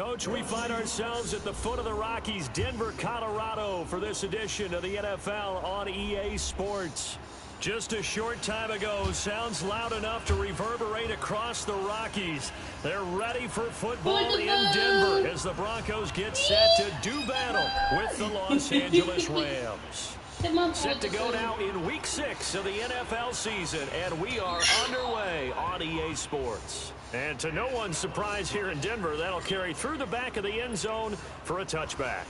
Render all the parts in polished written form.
Coach, we find ourselves at the foot of the Rockies, Denver, Colorado, for this edition of the NFL on EA Sports. Just a short time ago, sounds loud enough to reverberate across the Rockies. They're ready for football in Denver as the Broncos get set to do battle with the Los Angeles Rams. Set to go now in Week 6 of the NFL season, and we are underway on EA Sports. And to no one's surprise here in Denver, that'll carry through the back of the end zone for a touchback.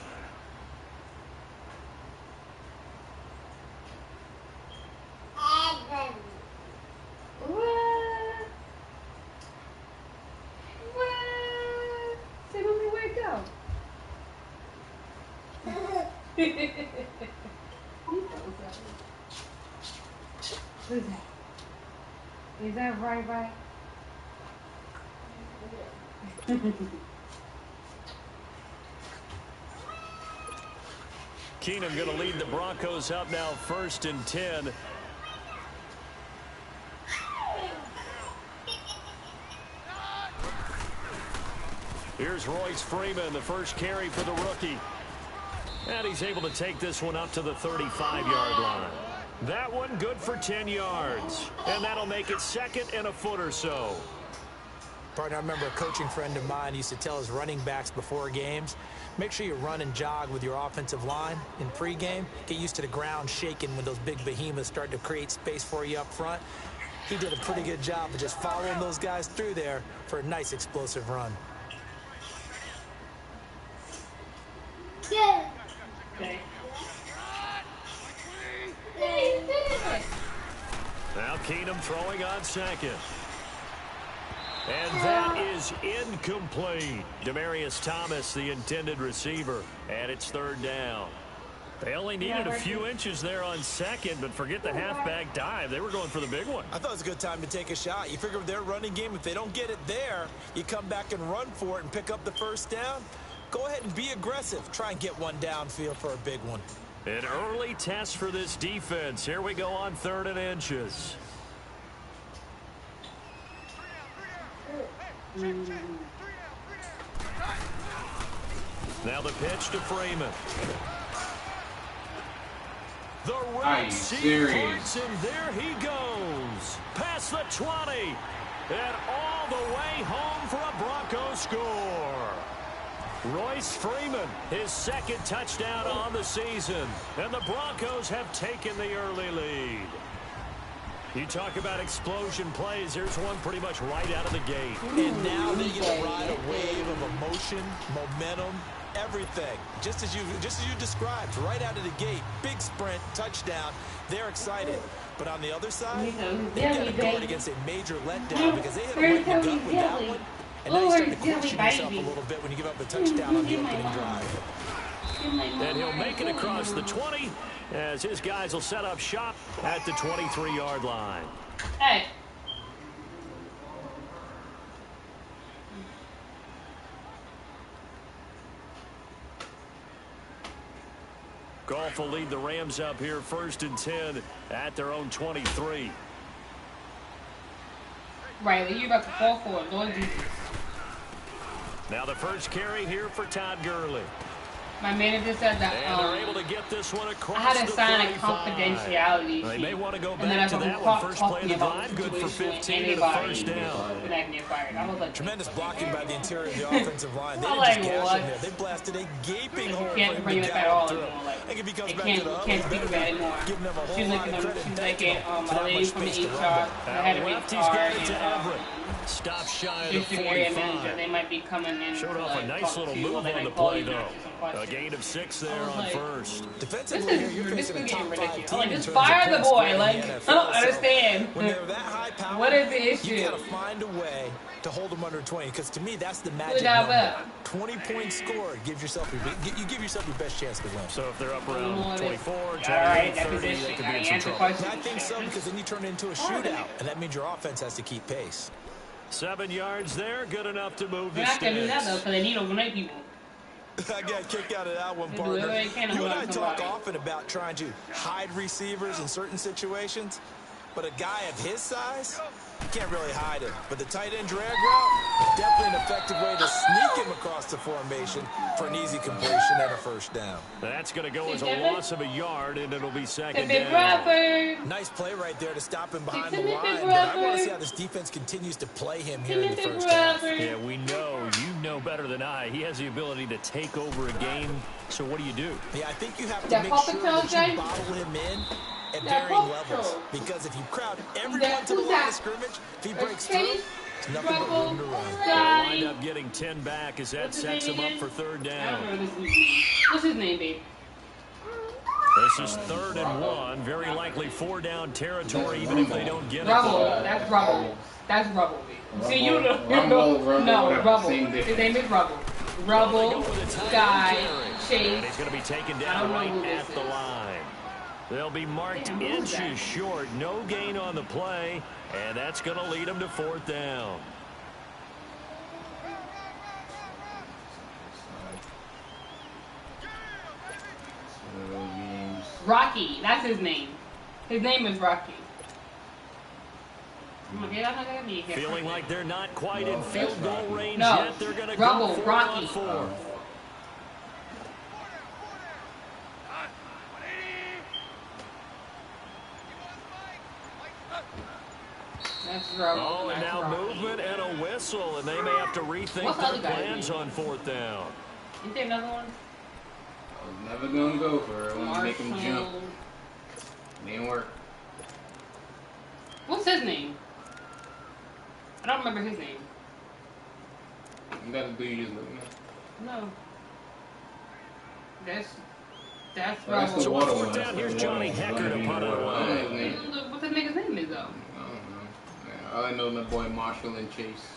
Say, mommy, where'd it go? Who's that? Is that right? Keenum going to lead the Broncos up now 1st and 10. Here's Royce Freeman, the first carry for the rookie. And he's able to take this one up to the 35-yard line. That one good for 10 yards. And that'll make it 2nd and a foot or so. Partner, I remember a coaching friend of mine used to tell his running backs before games, make sure you run and jog with your offensive line in pregame. Get used to the ground shaking when those big behemoths start to create space for you up front. He did a pretty good job of just following those guys through there for a nice explosive run. Yeah. Okay. Now Keenum throwing on 2nd. And that is incomplete. Demaryius Thomas, the intended receiver, and it's 3rd down. They only needed a few inches there on 2nd, but forget the halfback dive. They were going for the big one. I thought it was a good time to take a shot. You figure with their running game, if they don't get it there, you come back and run for it and pick up the 1st down. Go ahead and be aggressive. Try and get one downfield for a big one. An early test for this defense. Here we go on 3rd and inches. Now the pitch to Freeman. The right seam parts, and there he goes. Past the 20. And all the way home for a Broncos score. Royce Freeman, his 2nd touchdown on the season. And the Broncos have taken the early lead. You talk about explosion plays. There's one pretty much right out of the gate. And now they get to ride a wave of emotion, momentum, everything. Just as you described, right out of the gate. Big sprint, touchdown. They're excited. But on the other side, they got to guard against a major letdown because they hit a right in the gut with that one. And now you're starting to question yourself a little bit when you give up a touchdown on the opening drive. And he'll make it across the 20 as his guys will set up shop at the 23-yard line. Hey. Goff will lead the Rams up here 1st and 10 at their own 23. Riley, you're about to fall for it. Lord Jesus. Now the first carry here for Todd Gurley. My manager said that and they're able to get this one across I had to sign a 35. confidentiality They may want to go and back to that one. First play of the about drive, good for 15 and a 1st down. And I can get fired. I was like, Tremendous blocking by the interior of the offensive line. They didn't like, just gash what? him there. They blasted a gaping hole for can't him bring to it up at all gallop through. anymore. Like, I think if he comes I back can't, to the can't speak about it anymore. giving them a whole She's lot like, of credit. she's Thank like him a for that lady much from the space to HR. run. I had a Left, big he's car got it to and Everett. Stop shy of the district manager. 45. They might be coming in. Showed to, off a like, nice talk little to you, move or they on the might call play, you and though. ask you some A questions. gain of 6 there was on like, 1st. Defensively, you're This facing a is top getting 5 ridiculous. team Like, in just terms of fire the points boy. scored in Like, the I NFL. don't understand. When they're that high power, What is the issue? you got to find a way to hold them under 20. Because to me, that's the magic job, number. 20 points scored gives yourself you give yourself your best chance to win. So if they're up around 24, 28, Alright, that 30, position. they could Gotta be in some answer trouble. questions. I think so, because then you turn it into a shootout, and that means your offense has to keep pace. 7 yards there, good enough to move They're the not going to do that, though, sticks. because they need overnight people. I got kicked out of that one, They do partner. whatever they can to You and I run talk somebody. often about trying to hide receivers in certain situations, but a guy of his size, can't really hide him. But the tight end drag route, definitely an effective way to sneak him across the formation for an easy completion and a first down. That's going to go as a loss of a yard, and it'll be second down. Nice play right there to stop him behind the line. But I want to see how this defense continues to play him here in the first half. Yeah, we know. You know better than I. He has the ability to take over a game. So what do you do? Yeah, I think you have to make sure that you bottle him in at varying levels. Because if you crowd everyone to the line of scrimmage, if he breaks through, there's nothing but room to run. They'll wind up getting 10 back as that sets him up for third down. What's his name, babe? This is 3rd and 1. Very likely 4-down territory, even if they don't get it. Rubble. That's Rubble. That's Rubble, babe. See, you know. No, Rubble. His name is Rubble. Rubble, Sky, Chase. And he's going to be taken down right at the line. They'll be marked inches short. No gain on the play, and that's going to lead them to 4th down. Rocky. That's his name. His name is Rocky. Feeling like they're not quite in field goal range yet. They're going to go for Rocky. on 4th. Oh, and now movement and a whistle, and they may have to rethink their plans on 4th down. Is there another one? I was never going to go for it. I wanted to make him jump. It didn't work. What's his name? I don't remember his name. You got the dude you just looking at? No. That's Well, Rubble. So on 4th down, here's Johnny Hecker to punt it away. What the nigga's name is, though? I don't know. Yeah, all I know is my boy Marshall and Chase.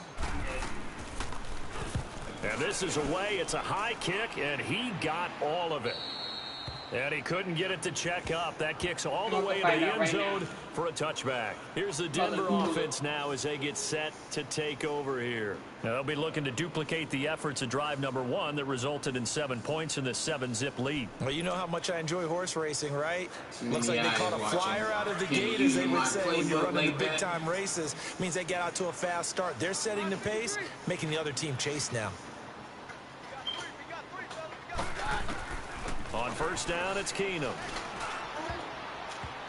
And this is away. It's a high kick, and he got all of it. And he couldn't get it to check up. That kicks all the way to the end zone for a touchback. Here's the Denver offense now as they get set to take over here. Now they'll be looking to duplicate the efforts of drive number 1 that resulted in 7 points in the 7-zip lead. Well, you know how much I enjoy horse racing, right? Looks like they caught a flyer out of the gate, as they would say when you're running the big-time races. Means they get out to a fast start. They're setting the pace, making the other team chase now. On 1st down, it's Keenum.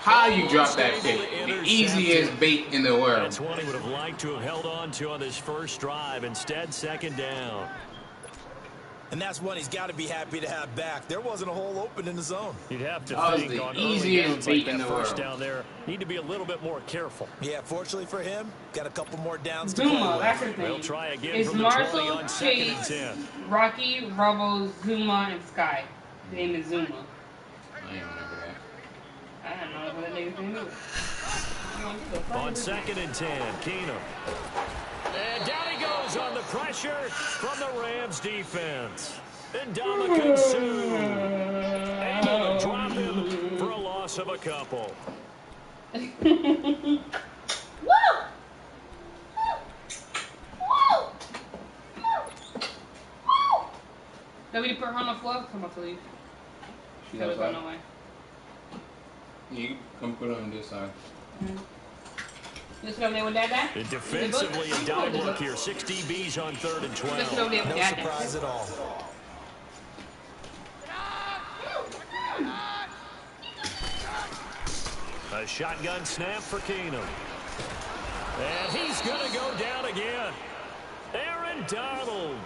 How you drop that bait? The easiest bait in the world. That's one he would have liked to have held on to on this first drive. Instead, 2nd down. And that's one he's got to be happy to have back. There wasn't a hole open in the zone. You'd have to That was think the on early easiest downs like beat in that the first world. down there, need to be a little bit more careful. Yeah, fortunately for him, got a couple more downs to play Zuma, that's with. his name. They'll try again It's from the 20 Marshall, on 2nd and Chase, 10. Rocky, Rubble, Zuma, and Sky. His name is Zuma. I didn't remember that. I don't know what that nigga's name is. On 2nd and 10, Keenum. And down he goes on the pressure from the Rams defense. And Ndamukong Suh able to drop him for a loss of a couple. Woo! Nobody put her on the floor? Come on, please. She's That was outside. going away. You come put her on this side. Just over there with that guy? Defensively, a dive look here. 6 DBs on 3rd and Just over 12. there with No that guy. surprise at all. A shotgun snap for Keenum. And he's going to go down again. Aaron Donald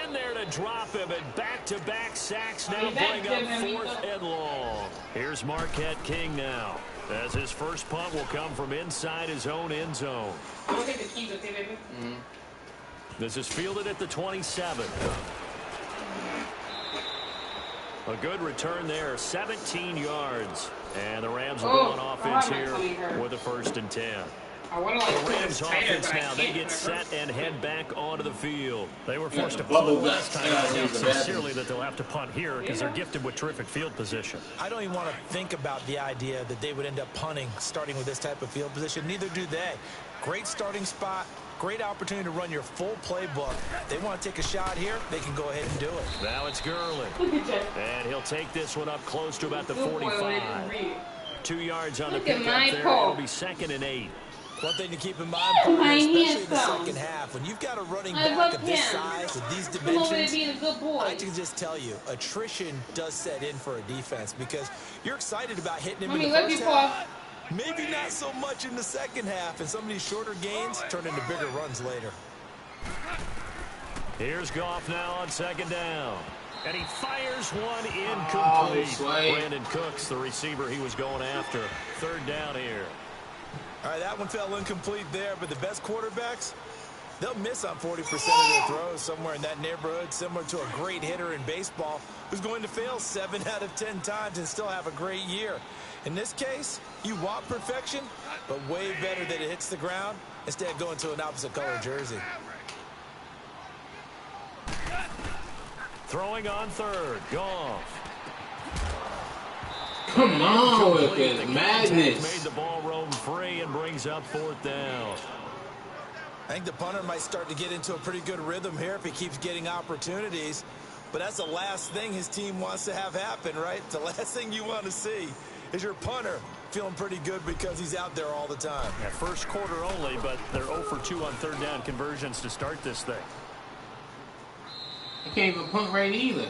in there to drop him, and back-to-back sacks now bring up 4th and long. Here's Marquette King now, as his first punt will come from inside his own end zone. Don't take the keys, okay, baby? This is fielded at the 27. A good return there, 17 yards. And the Rams will go on offense here with a 1st and 10. I want to like The Rams offense now, they get set and head back onto the field. They were forced to punt last time. I doubt sincerely that they'll have to punt here because they're gifted with terrific field position. I don't even want to think about the idea that they would end up punting starting with this type of field position. Neither do they. Great starting spot. Great opportunity to run your full playbook. They want to take a shot here, they can go ahead and do it. Now it's Gurley. And he'll take this one up close to about the 45. 2 yards on the pickup there. It'll be 2nd and 8. One thing to keep in mind, partner, especially in the second half, when you've got a running back of this size, of these dimensions, I can just tell you, attrition does set in for a defense because you're excited about hitting him in the first half. Maybe not so much in the second half, and some of these shorter gains turn into bigger runs later. Here's Goff now on second down. And he fires one incomplete. Brandon Cooks, the receiver he was going after. Third down here. All right, that one fell incomplete there, but the best quarterbacks, they'll miss on 40% of their throws, somewhere in that neighborhood, similar to a great hitter in baseball who's going to fail 7 out of 10 times and still have a great year. In this case, you want perfection, but way better that it hits the ground instead of going to an opposite color jersey. Throwing on third, Goff. Come on with this madness. Made the ball roam free and brings up fourth down. I think the punter might start to get into a pretty good rhythm here if he keeps getting opportunities. But that's the last thing his team wants to have happen, right? The last thing you want to see is your punter feeling pretty good because he's out there all the time. Yeah, first quarter only, but they're 0 for 2 on third down conversions to start this thing. He can't even punt right either.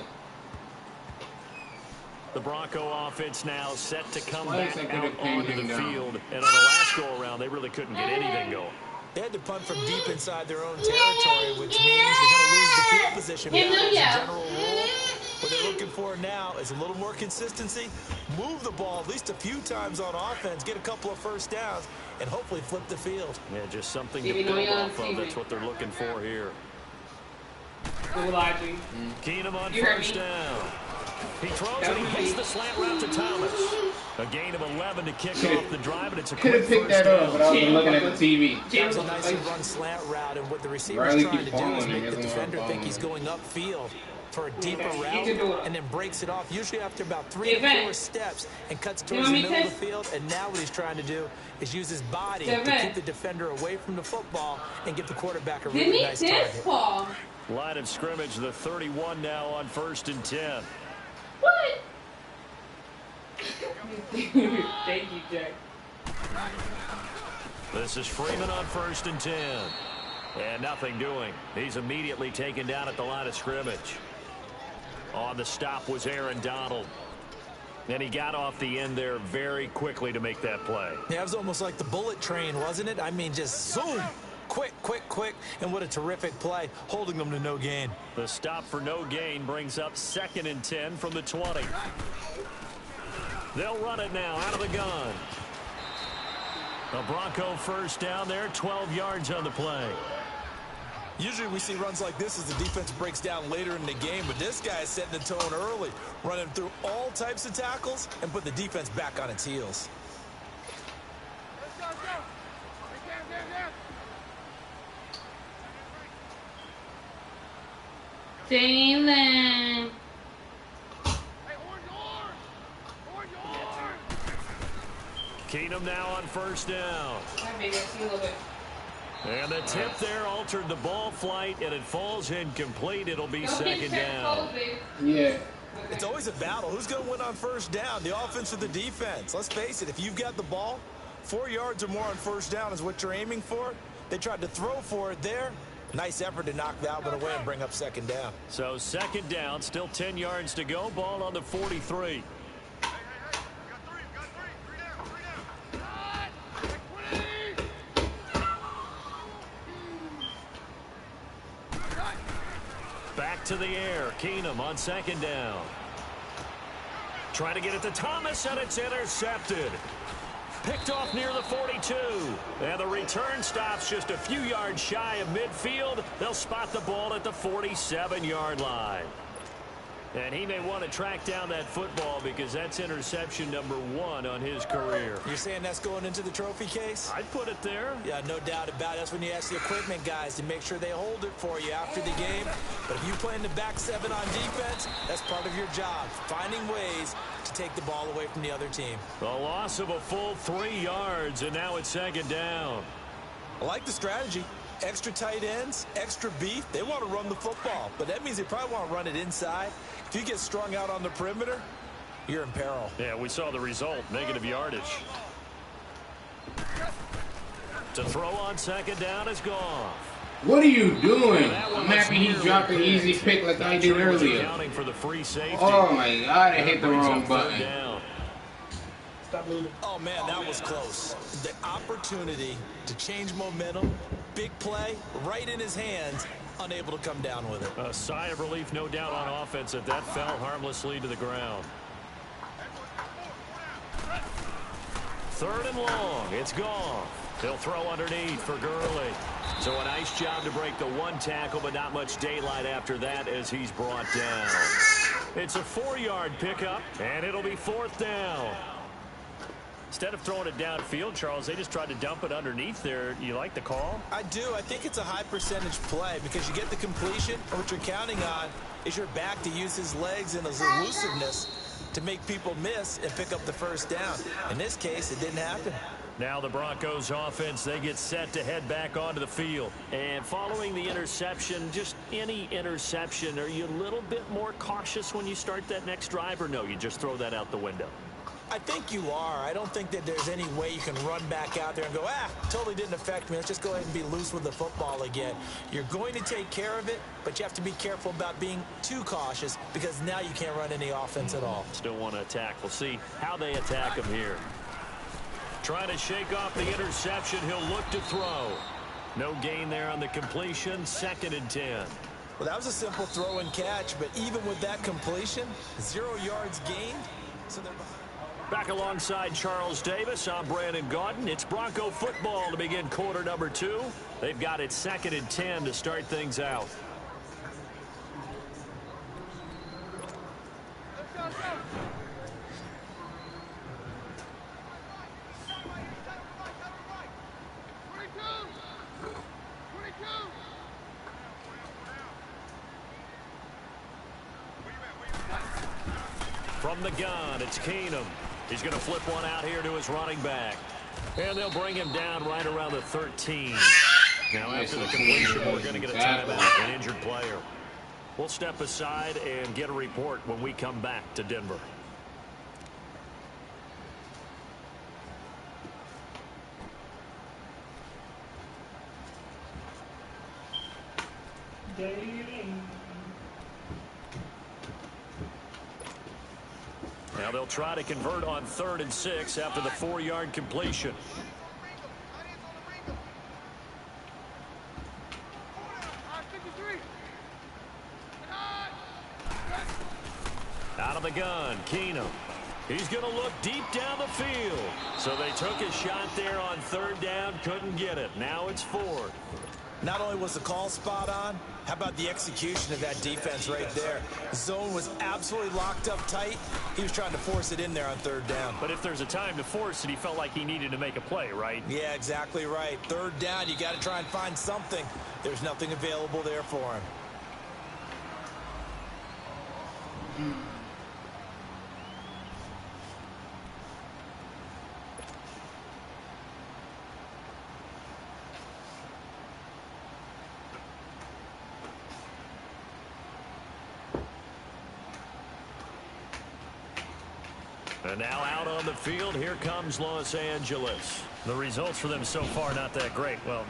The Bronco offense now set to come back out onto the down. field. And on the last go-around, they really couldn't get anything going. They had to punt from deep inside their own territory, which means you're going to lose the field position battle as a general rule. What they're looking for now is a little more consistency, move the ball at least a few times on offense, get a couple of first downs, and hopefully flip the field. Yeah, just something to build off of. That's what they're looking for here. Keenum on first down. He throws and he hits the slant route to Thomas. A gain of 11 to kick off the drive, and it's a quick picked that up, but I was looking at the TV. That was a nicely run slant route, and what the receiver's trying to do is make the defender think he's going upfield for a deeper route, and then breaks it off, usually after about 3 to 4 steps, and cuts towards the middle of the field. And now what he's trying to do is use his body to keep the defender away from the football and give the quarterback a really nice target. Line of scrimmage, the 31 now on 1st and 10. What? Thank you, Jack. This is Freeman on 1st and 10. And nothing doing. He's immediately taken down at the line of scrimmage. On the stop was Aaron Donald. And he got off the end there very quickly to make that play. Yeah, it was almost like the bullet train, wasn't it? I mean, just zoom. Quick, quick, quick, and what a terrific play, holding them to no gain. The stop for no gain brings up 2nd and 10 from the 20. They'll run it now out of the gun. A Bronco first down there, 12 yards on the play. Usually we see runs like this as the defense breaks down later in the game, but this guy is setting the tone early, running through all types of tackles and put the defense back on its heels. Jalen. Keenum now on first down. And the tip there altered the ball flight, and it falls incomplete. It'll be 2nd down. Yeah. It's always a battle. Who's going to win on first down, the offense or the defense? Let's face it, if you've got the ball, 4 yards or more on first down is what you're aiming for. They tried to throw for it there. Nice effort to knock that one away and bring up 2nd down. So 2nd down, still 10 yards to go. Ball on the 43. Back to the air. Keenum on 2nd down. Trying to get it to Thomas, and it's intercepted. Picked off near the 42. And the return stops just a few yards shy of midfield. They'll spot the ball at the 47-yard line. And he may want to track down that football because that's interception number 1 on his career. You're saying that's going into the trophy case? I'd put it there. Yeah, no doubt about it. That's when you ask the equipment guys to make sure they hold it for you after the game. But if you play in the back 7 on defense, that's part of your job, finding ways to take the ball away from the other team. The loss of a full 3 yards, and now it's 2nd down. I like the strategy. Extra tight ends, extra beef. They want to run the football, but that means they probably want to run it inside. If you get strung out on the perimeter, you're in peril. Yeah, we saw the result, negative yardage. To throw on second down is Goff. What are you doing? I'm happy he dropped an easy pick like I did earlier. For the free safety. Oh my God, I hit the wrong button. Oh man, that was close. The opportunity to change momentum, big play, right in his hands, unable to come down with it. A sigh of relief, no doubt, on offense that fell harmlessly to the ground. Third and long, it's Goff. He'll throw underneath for Gurley. So a nice job to break the one tackle, but not much daylight after that as he's brought down. It's a 4-yard pickup, and it'll be 4th down. Instead of throwing it downfield, Charles, they just tried to dump it underneath there. You like the call? I do. I think it's a high percentage play because you get the completion, and what you're counting on is your back to use his legs and his elusiveness to make people miss and pick up the first down. In this case, it didn't happen. Now the Broncos offense, they get set to head back onto the field. And following the interception, just any interception, are you a little bit more cautious when you start that next drive, or no, you just throw that out the window? I think you are. I don't think that there's any way you can run back out there and go, totally didn't affect me. Let's just go ahead and be loose with the football again. You're going to take care of it, but you have to be careful about being too cautious because now you can't run any offense at all. Still want to attack. We'll see how they attack him here. Trying to shake off the interception. He'll look to throw. No gain there on the completion. 2nd and 10. Well, that was a simple throw and catch, but even with that completion, 0 yards gained. So they're behind. Back alongside Charles Davis, I'm Brandon Gaudin. It's Bronco football to begin quarter number 2. They've got it 2nd and 10 to start things out. From the gun, it's Keenum. He's going to flip one out here to his running back. And they'll bring him down right around the 13. Now after the completion, we're going to get a timeout, an injured player. We'll step aside and get a report when we come back to Denver. Now they'll try to convert on 3rd and 6 after the 4-yard completion. Out of the gun, Keenum. He's going to look deep down the field. So they took a shot there on 3rd down, couldn't get it. Now it's 4th. Not only was the call spot on, how about the execution of that defense right there? The zone was absolutely locked up tight. He was trying to force it in there on 3rd down. But if there's a time to force it, he felt like he needed to make a play, right? Yeah, exactly right. 3rd down, you got to try and find something. There's nothing available there for him. And now out on the field, here comes Los Angeles. The results for them so far not that great. Well,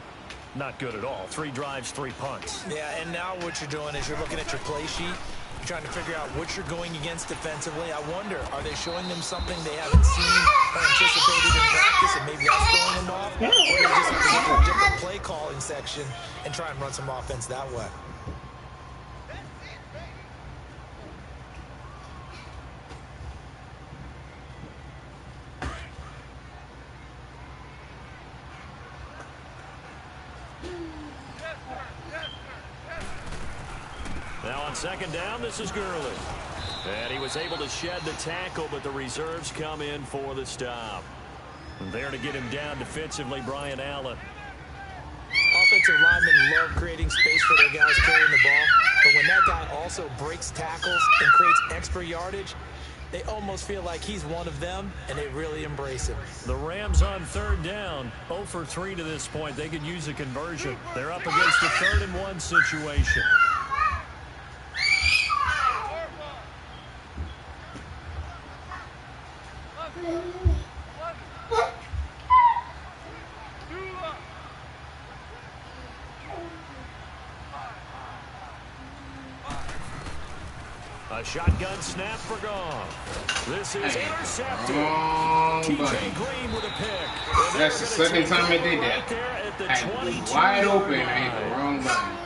not good at all. 3 drives, 3 punts. Yeah, and now what you're doing is you're looking at your play sheet. You're trying to figure out what you're going against defensively. I wonder, are they showing them something they haven't seen or anticipated in practice, and maybe that's throwing them off? Or they just have to look at a different play calling section and try and run some offense that way. Now on 2nd down, this is Gurley. And he was able to shed the tackle, but the reserves come in for the stop. And there to get him down defensively, Brian Allen. Offensive linemen love creating space for their guys carrying the ball. But when that guy also breaks tackles and creates extra yardage, they almost feel like he's one of them, and they really embrace him. The Rams on 3rd down, 0 for 3 to this point. They could use a conversion. They're up against a 3rd and 1 situation. A shotgun snap for Goff. This is intercepted. TJ Green with a pick. That's the second time they did that. Wide open and hit the wrong button.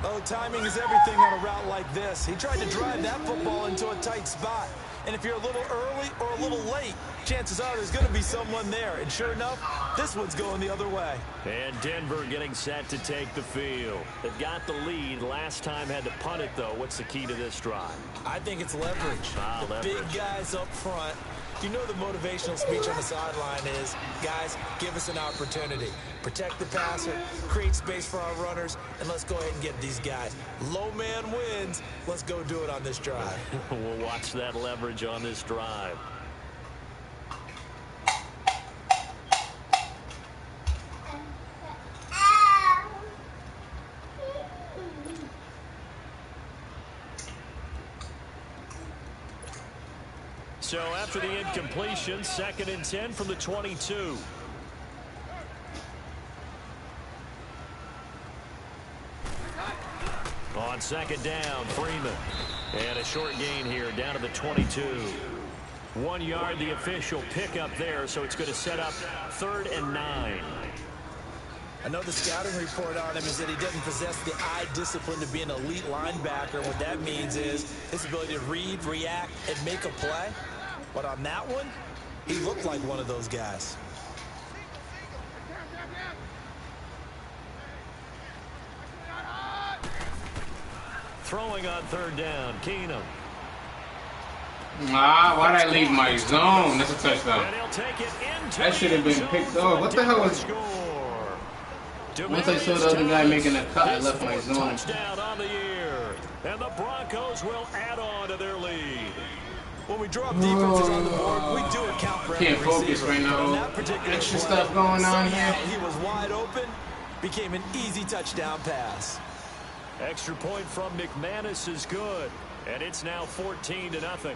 Oh, timing is everything on a route like this. He tried to drive that football into a tight spot. And if you're a little early or a little late, chances are there's going to be someone there. And sure enough, this one's going the other way. And Denver getting set to take the field. They've got the lead. Last time had to punt it, though. What's the key to this drive? I think it's leverage. Big guys up front. You know the motivational speech on the sideline is, guys, give us an opportunity. Protect the passer, create space for our runners, and let's go ahead and get these guys. Low man wins. Let's go do it on this drive. We'll watch that leverage on this drive. So after the incompletion, 2nd and 10 from the 22. On 2nd down, Freeman. And a short gain here down to the 22. 1 yard, the official pickup there, so it's going to set up 3rd and 9. I know the scouting report on him is that he doesn't possess the eye discipline to be an elite linebacker. What that means is his ability to read, react, and make a play. But on that one, he looked like one of those guys. Throwing on 3rd down, Keenum. Why'd I leave my zone? That's a touchdown. That should have been picked off. What the hell was... Once I saw the other guy making a cut, I left my zone. Touchdown on the year. And the Broncos will add on to their lead. When we drop defenses on the board, we do account for can't focus right now. Extra stuff going on here. He was wide open, became an easy touchdown pass. Extra point from McManus is good, and it's now 14-0.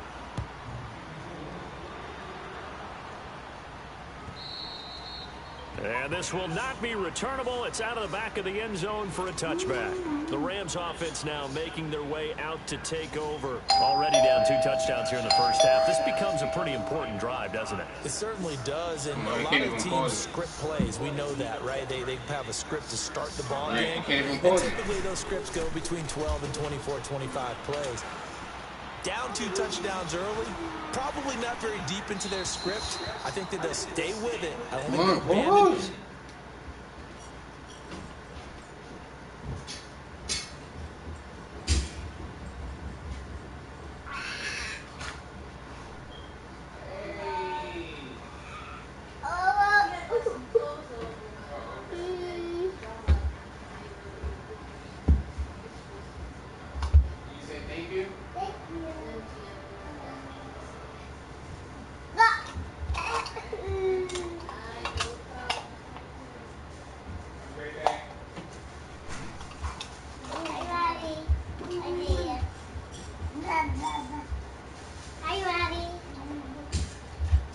And this will not be returnable. It's out of the back of the end zone for a touchback. The Rams offense now making their way out to take over. Already down 2 touchdowns here in the first half. This becomes a pretty important drive, doesn't it? It certainly does, and a lot of teams script plays. We know that, right? They have a script to start the ball game. And typically those scripts go between 12 and 24, 25 plays. Down 2 touchdowns early, probably not very deep into their script. I think that they'll stay with it. I don't think they'll abandon it.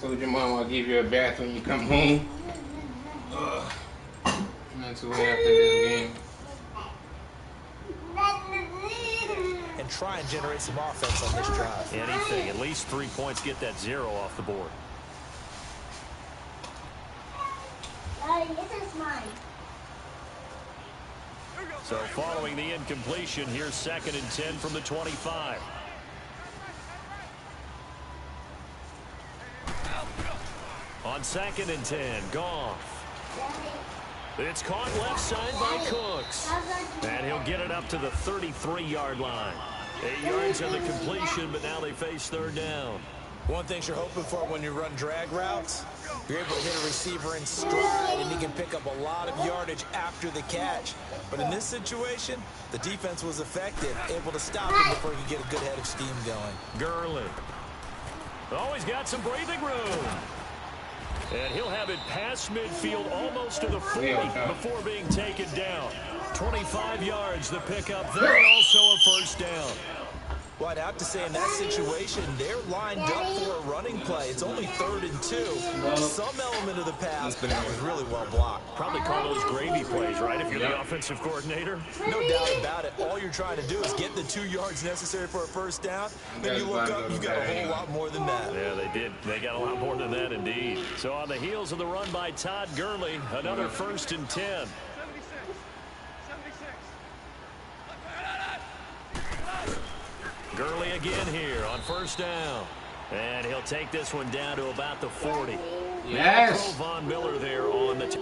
Told your mom I'll give you a bath when you come home. Not too late after this game. And try and generate some offense on this drive. Anything, at least 3 points, get that 0 off the board. This is mine. So following the incompletion, here's 2nd and 10 from the 25. On 2nd and 10, Goff. It's caught left side by Cooks. And he'll get it up to the 33-yard line. 8 yards on the completion, but now they face 3rd down. One thing you're hoping for when you run drag routes, you're able to hit a receiver in stride, and he can pick up a lot of yardage after the catch. But in this situation, the defense was effective, able to stop him before he could get a good head of steam going. Gurley. Oh, he's got some breathing room. And he'll have it past midfield almost to the 40 before being taken down. 25 yards the pickup there, also a 1st down. Well, I'd have to say in that situation, they're lined up for a running play. It's only 3rd and 2. Some element of the pass, but that was really well blocked. Probably call those gravy plays, right, if you're the offensive coordinator? No doubt about it. All you're trying to do is get the 2 yards necessary for a first down. Then you look up, you've got a whole lot more than that. Yeah, they did. They got a lot more than that, indeed. So on the heels of the run by Todd Gurley, another 1st and 10. Gurley again here on 1st down. And he'll take this one down to about the 40. Yes. Von Miller there on the...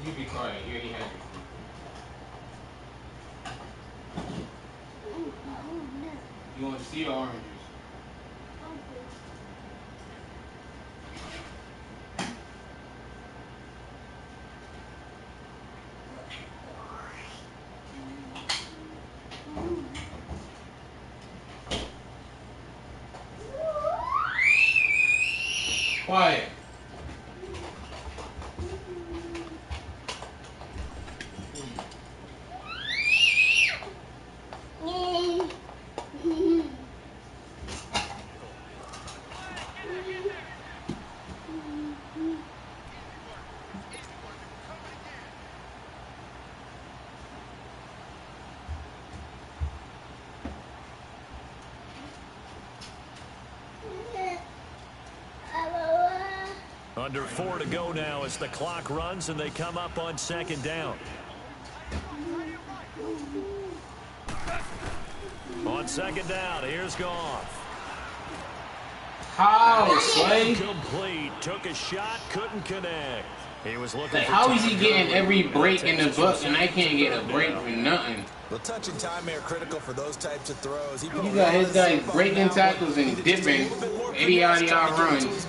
You be quiet. You already had your food. You want to see the oranges? Quiet. Under 4 to go now as the clock runs and they come up on 2nd down. On 2nd down, here's Goff. How, Slay? Incomplete. Took a shot, couldn't connect. He was looking. Like, how is he getting every break in the book and I can't get a break for nothing? Well, touch and time are critical for those types of throws. He got his guys breaking tackles and dipping, idiotic runs.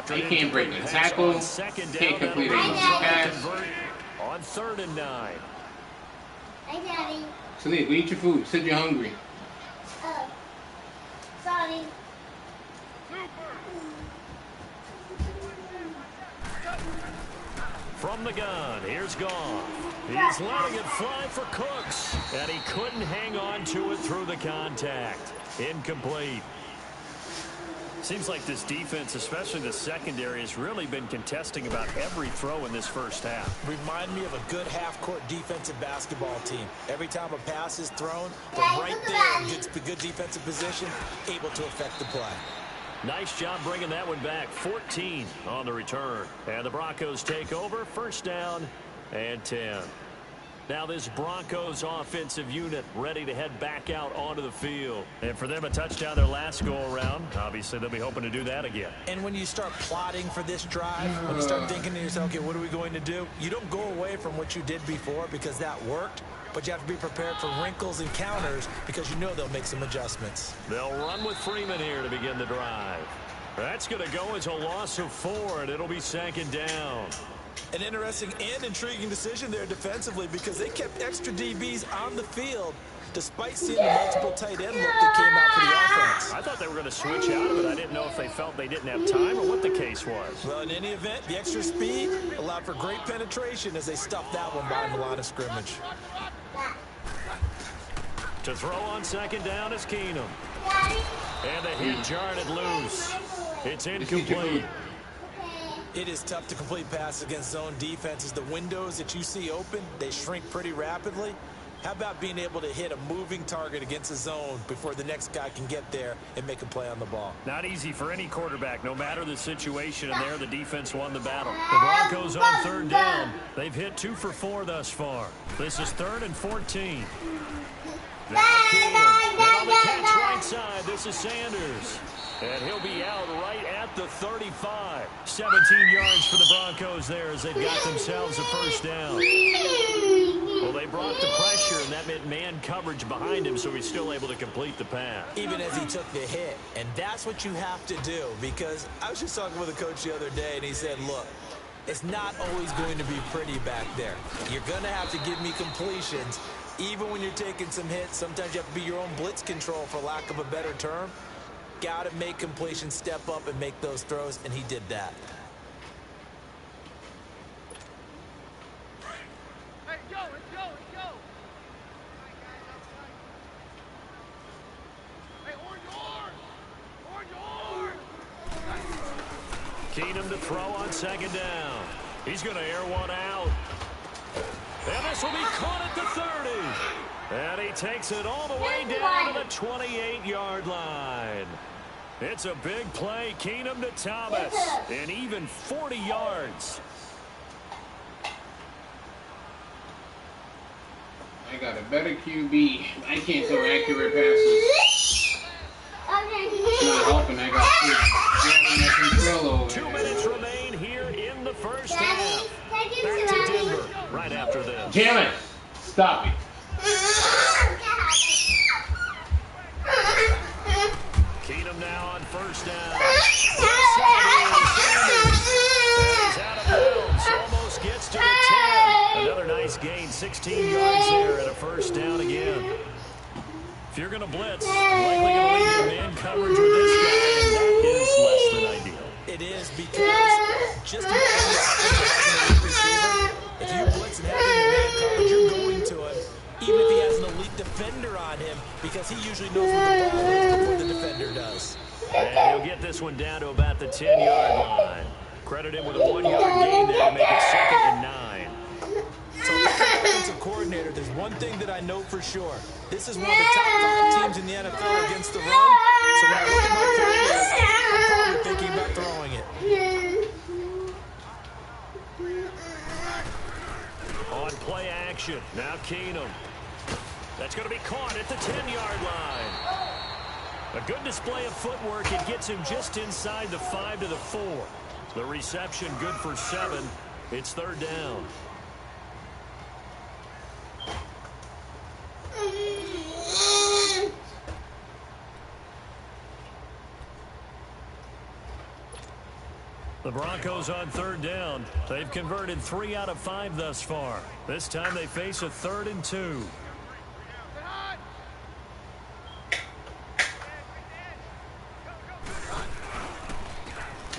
They can't break the tackle, can't complete a pass. On 3rd and 9. Hey, Daddy. Sleep, eat your food. Said you're hungry. Sorry. From the gun, here's Goff. He's letting it fly for Cooks, and he couldn't hang on to it through the contact. Incomplete. Seems like this defense, especially the secondary, has really been contesting about every throw in this first half. Remind me of a good half-court defensive basketball team. Every time a pass is thrown, they're right there in good defensive position, able to affect the play. Nice job bringing that one back. 14 on the return. And the Broncos take over. 1st down and 10. Now this Broncos offensive unit ready to head back out onto the field. And for them, a touchdown their last go-around. Obviously, they'll be hoping to do that again. And when you start plotting for this drive, when you start thinking to yourself, okay, what are we going to do? You don't go away from what you did before because that worked. But you have to be prepared for wrinkles and counters because you know they'll make some adjustments. They'll run with Freeman here to begin the drive. That's going to go as a loss of 4, and it'll be 2nd down. An interesting and intriguing decision there defensively because they kept extra DBs on the field despite seeing the multiple tight end look that came out for the offense. I thought they were going to switch out of it. I didn't know if they felt they didn't have time or what the case was. Well, in any event, the extra speed allowed for great penetration as they stuffed that one behind the line of scrimmage. To throw on 2nd down is Keenum. And the hit jarred it loose. It's incomplete. It is tough to complete passes against zone defenses. The windows that you see open, they shrink pretty rapidly. How about being able to hit a moving target against a zone before the next guy can get there and make a play on the ball? Not easy for any quarterback, no matter the situation, and there the defense won the battle. The Broncos on 3rd down. They've hit 2 for 4 thus far. This is 3rd and 14. Now Keenum. And on the catch right side, this is Sanders. And he'll be out right at the 35. 17 yards for the Broncos there as they've got themselves a 1st down. Well, they brought the pressure, and that meant man coverage behind him, so he's still able to complete the pass. Even as he took the hit. And that's what you have to do because I was just talking with a coach the other day, and he said, look, It's not always going to be pretty back there. You're going to have to give me completions. Even when you're taking some hits, sometimes you have to be your own blitz control, for lack of a better term. Got to make completions, step up and make those throws, and he did that. Keenum to throw on second down. He's going to air one out. And this will be caught at the 30. And he takes it all the way down to the 28-yard line. It's a big play. Keenum to Thomas. And even 40 yards. I got a better QB. I can't throw accurate passes. It's not helping. I got 2 minutes remain here in the first half. Back to Denver right after this. Jalen, stop it. Keenum now on first down. He's out of bounds. Almost gets to the 10. Another nice gain. 16 yards there and a first down again. If you're going to blitz, likely going to leave your man coverage with this guy, and that is less than ideal. It is, because just about every offense has an elite receiver. If you blitz and have him in man coverage, you're going to him, even if he has an elite defender on him, because he usually knows where the ball is before the defender does. And he'll get this one down to about the 10-yard line. Credit him with a 1-yard gain there to make it 2nd and 9. So if I'm an offensive coordinator, there's one thing that I know for sure. This is one of the top 5 teams in the NFL against the run. So when I look at my play list, I'm probably thinking about throwing it. On play action. Now Keenum. That's going to be caught at the 10-yard line. A good display of footwork. It gets him just inside the 5 to the 4. The reception good for 7. It's 3rd down. The Broncos on 3rd down. They've converted 3 out of 5 thus far. This time they face a 3rd and 2.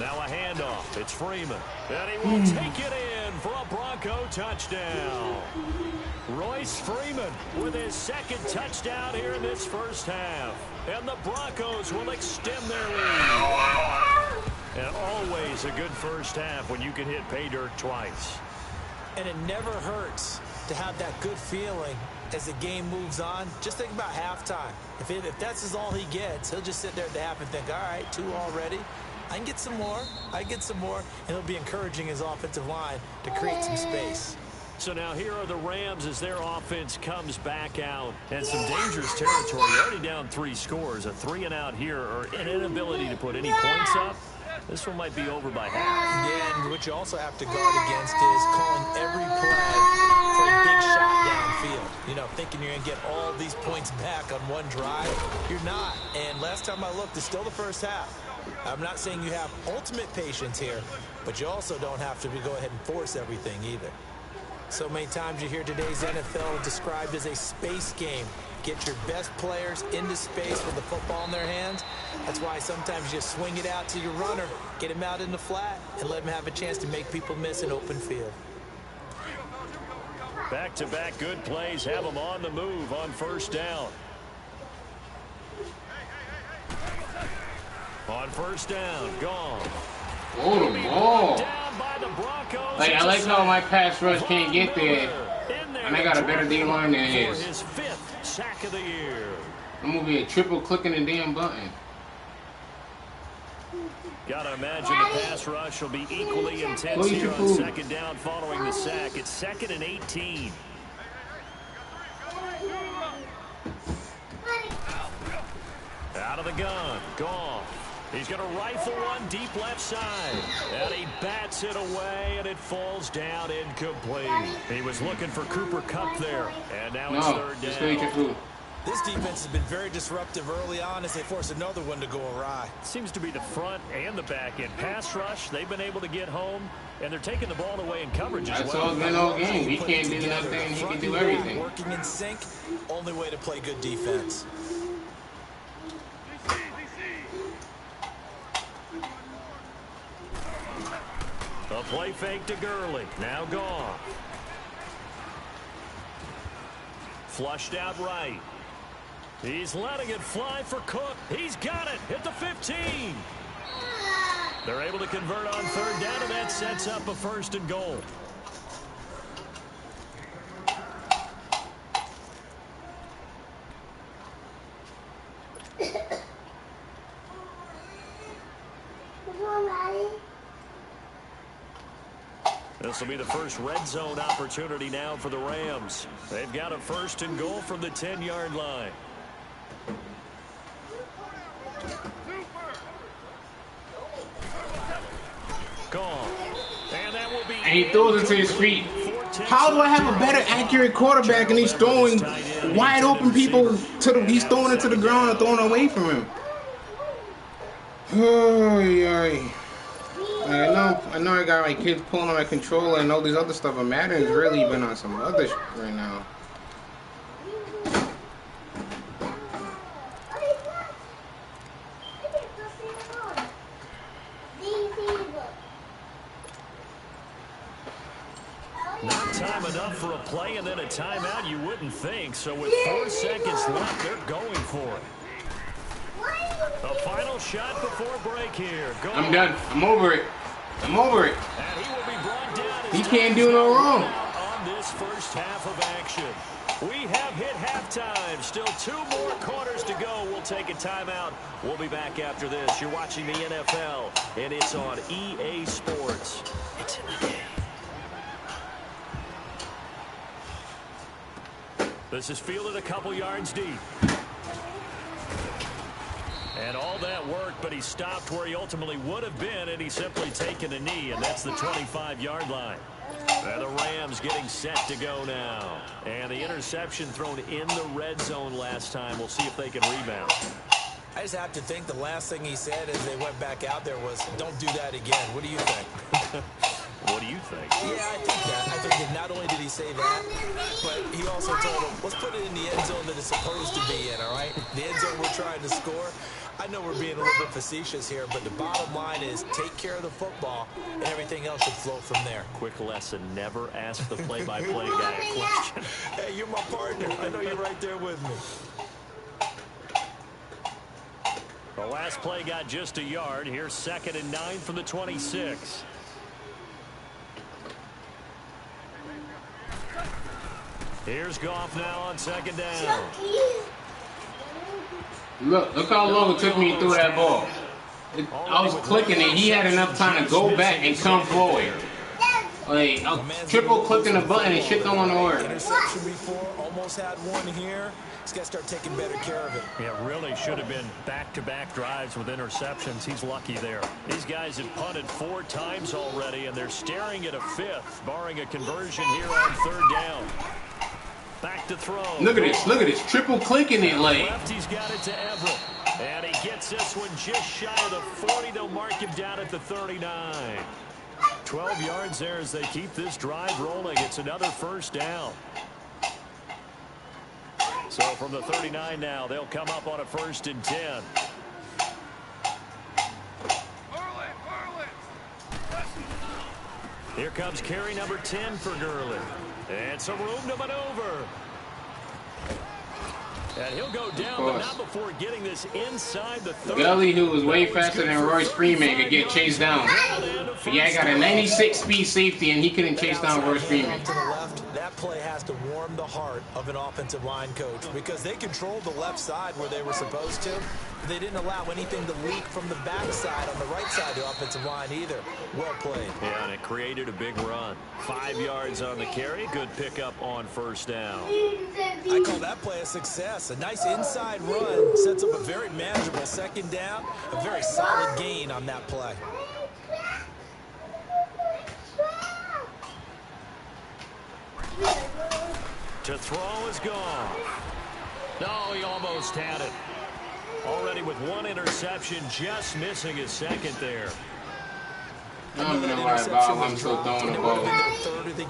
Now a handoff. It's Freeman. And he will take it in for a Bronco touchdown. Royce Freeman with his 2nd touchdown here in this first half. And the Broncos will extend their lead. And always a good first half when you can hit pay dirt twice. And it never hurts to have that good feeling as the game moves on. Just think about halftime. If that's all he gets, he'll just sit there at the half and think, all right, 2 already. I can get some more. And he'll be encouraging his offensive line to create some space. So now here are the Rams as their offense comes back out. And some dangerous territory. Already down 3 scores. A 3-and-out here, or an inability to put any points up. This one might be over by half. Yeah, and what you also have to guard against is calling every play for a big shot downfield. You know, thinking you're going to get all these points back on one drive. You're not. And last time I looked, it's still the first half. I'm not saying you have ultimate patience here, but you also don't have to go ahead and force everything either. So many times you hear today's NFL described as a space game. Get your best players into space with the football in their hands. That's why sometimes you just swing it out to your runner, get him out in the flat, and let him have a chance to make people miss an open field. Back-to-back good plays have them on the move on first down. On first down, gone. Oh, the ball. Down by the Broncos. Like, I like how my pass rush can't get there. And I got a better D-line than his. For his 5th sack of the year. I'm going to be a triple clicking the damn button. Gotta imagine the pass rush will be equally intense here on second down following the sack. It's 2nd and 18. Out of the gun, gone. He's going to rifle one deep left side. And he bats it away, and it falls down incomplete. He was looking for Cooper Kupp there. And now it's 3rd down. This defense has been very disruptive early on as they force another one to go awry. Seems to be the front and the back end. Pass rush, they've been able to get home, and they're taking the ball away in coverage as well. That's all been all game. He can't do nothing. He can do everything. Working in sync, only way to play good defense. A play fake to Gurley. Now gone. Flushed out right. He's letting it fly for Cook. He's got it at the 15. They're able to convert on third down, and that sets up a first and goal. This will be the first red zone opportunity now for the Rams. They've got a first and goal from the 10-yard line. Gone. And that will be. And he throws it to his feet. How do I have a better accurate quarterback and he's throwing wide open people to the? He's throwing it to the ground and throwing away from him. Oh yeah. I know I got my kids pulling on my controller and all these other stuff, but Madden's really been on some other shit right now. Not time enough for a play and then a timeout, you wouldn't think. So with 4 seconds left, they're going for it. The final shot before break here. I'm done. I'm over it. I'm over it. And he will be brought down. He can't do no wrong. On this first half of action. We have hit halftime. Still 2 more quarters to go. We'll take a timeout. We'll be back after this. You're watching the NFL, and it's on EA Sports. It's in the game. This is fielded a couple yards deep. And all that work, but he stopped where he ultimately would have been, and he's simply taken a knee, and that's the 25-yard line. And the Rams getting set to go now. And the interception thrown in the red zone last time. We'll see if they can rebound. I just have to think the last thing he said as they went back out there was, don't do that again. What do you think? What do you think? Yeah, I think that. I think that not only did he say that, but he also told him, let's put it in the end zone that it's supposed to be in, all right? The end zone we're trying to score. I know we're being a little bit facetious here, but the bottom line is take care of the football, and everything else should flow from there. Quick lesson, never ask the play-by-play guy a question. Hey, you're my partner. I know you're right there with me. The last play got just a yard. Here's 2nd and 9 from the 26. Here's Goff now on 2nd down. Look how long it took me to throw that ball. I was clicking it. He had enough time to go back and come forward. Like, I was triple clicking the button and shit don't want to work. Interception before, almost had one here. He's got to start taking better care of it. Yeah, really should have been back-to-back drives with interceptions. He's lucky there. These guys have punted 4 times already, and they're staring at a 5th, barring a conversion here on 3rd down. Back to throw. Look at this. Triple clicking it like. Lefty's got it to Everett. And he gets this one just shy of the 40. They'll mark him down at the 39. 12 yards there as they keep this drive rolling. It's another first down. So from the 39 now, they'll come up on a 1st and 10. Here comes carry number 10 for Gurley. And some room to maneuver. And he'll go down, but not before getting this inside the 30. Gully, who was way faster than Royce Freeman, could get chased down. But yeah, I got a 96 speed safety, and he couldn't chase down Royce Freeman. To the left, that play has to warm the heart of an offensive line coach because they controlled the left side where they were supposed to. They didn't allow anything to leak from the backside on the right side of the offensive line either. Well played. Yeah, and it created a big run. 5 yards on the carry. Good pickup on 1st down. I call that play a success. A nice inside run sets up a very manageable 2nd down. A very solid gain on that play. To throw is gone. No, he almost had it. Already with one interception, just missing his second there. I don't even know why Bob I'm still throwing the ball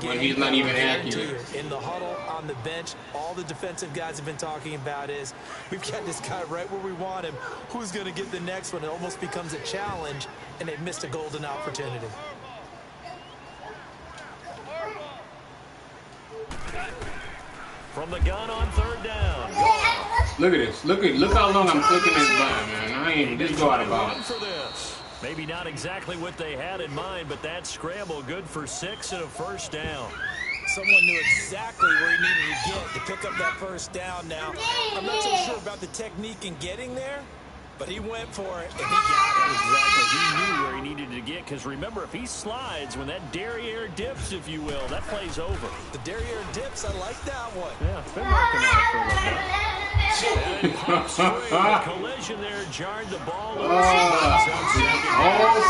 when he's not even accurate. In the huddle, on the bench, all the defensive guys have been talking about is, we've got this guy right where we want him. Who's going to get the next one? It almost becomes a challenge, and they missed a golden opportunity. From the gun on third down. Look at this. Look how long I'm clicking this button, man. I ain't just go out of bounds. Maybe not exactly what they had in mind, but that scramble good for 6 and a first down. Someone knew exactly where he needed to get to pick up that first down. Now, I'm not so sure about the technique in getting there, but he went for it, and he got it. Exactly. He knew where he needed to get, because remember, if he slides, when that derriere dips, if you will, that play's over. The derriere dips, I like that one. Yeah, been working on it for a little bit. And the collision there jarred the ball. Whole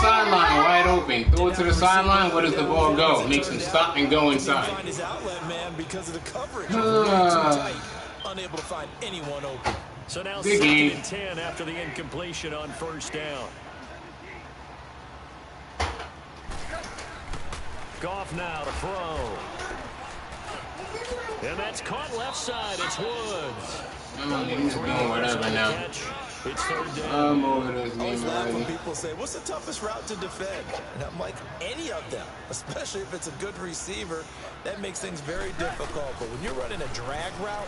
sideline wide open. Throw it to the sideline. Where does the ball go? Makes him stop and go inside. Find his outlet man because of the coverage. Tight, unable to find anyone open. So now 2nd and 10 after the incompletion on first down. Goff now to throw. And that's caught left side. It's Woods. He's doing whatever now. It's third down. I'm over this I always game laugh when already. people say, what's the toughest route to defend? And I'm like, any of them, especially if it's a good receiver, that makes things very difficult. But when you're running a drag route,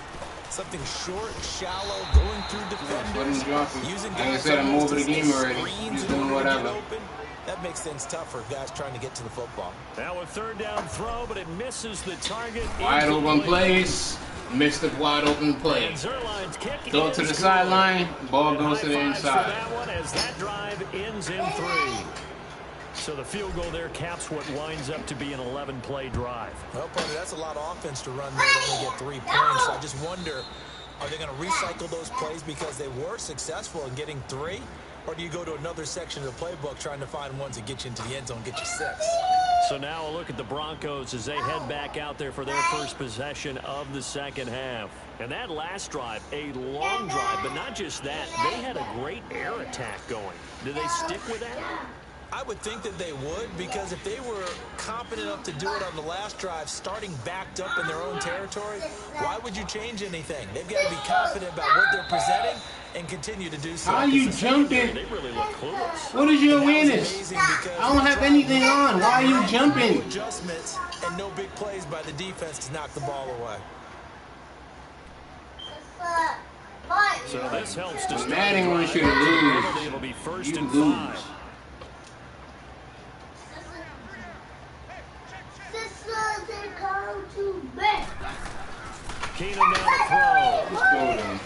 something short, shallow, going through defenders, using like I said, I'm over the game already. Just doing whatever. That makes things tough for guys trying to get to the football. Now a third down throw, but it misses the target. Wide open plays. Missed the wide open play. Throw it to the sideline. Ball goes to the inside. That one as that drive ends in 3. So the field goal there caps what winds up to be an 11-play drive. Well, partner, that's a lot of offense to run there to only get 3 points. So I just wonder, are they going to recycle those plays because they were successful in getting 3? Or do you go to another section of the playbook trying to find ones that get you into the end zone, get you 6? So now a look at the Broncos as they head back out there for their first possession of the second half. And that last drive, a long drive, but not just that. They had a great air attack going. Do they stick with that? I would think that they would, because if they were confident enough to do it on the last drive, starting backed up in their own territory, why would you change anything? They've got to be confident about what they're presenting and continue to do so. How are you jumping? They really look clueless. What is your awareness? I don't have anything on. Why are you jumping? Adjustments and no big plays by the defense to knock the ball away. So this helps to start. Madden wants you to lose. It'll be first You and lose. 5. Keenum now to throw. Let's go then.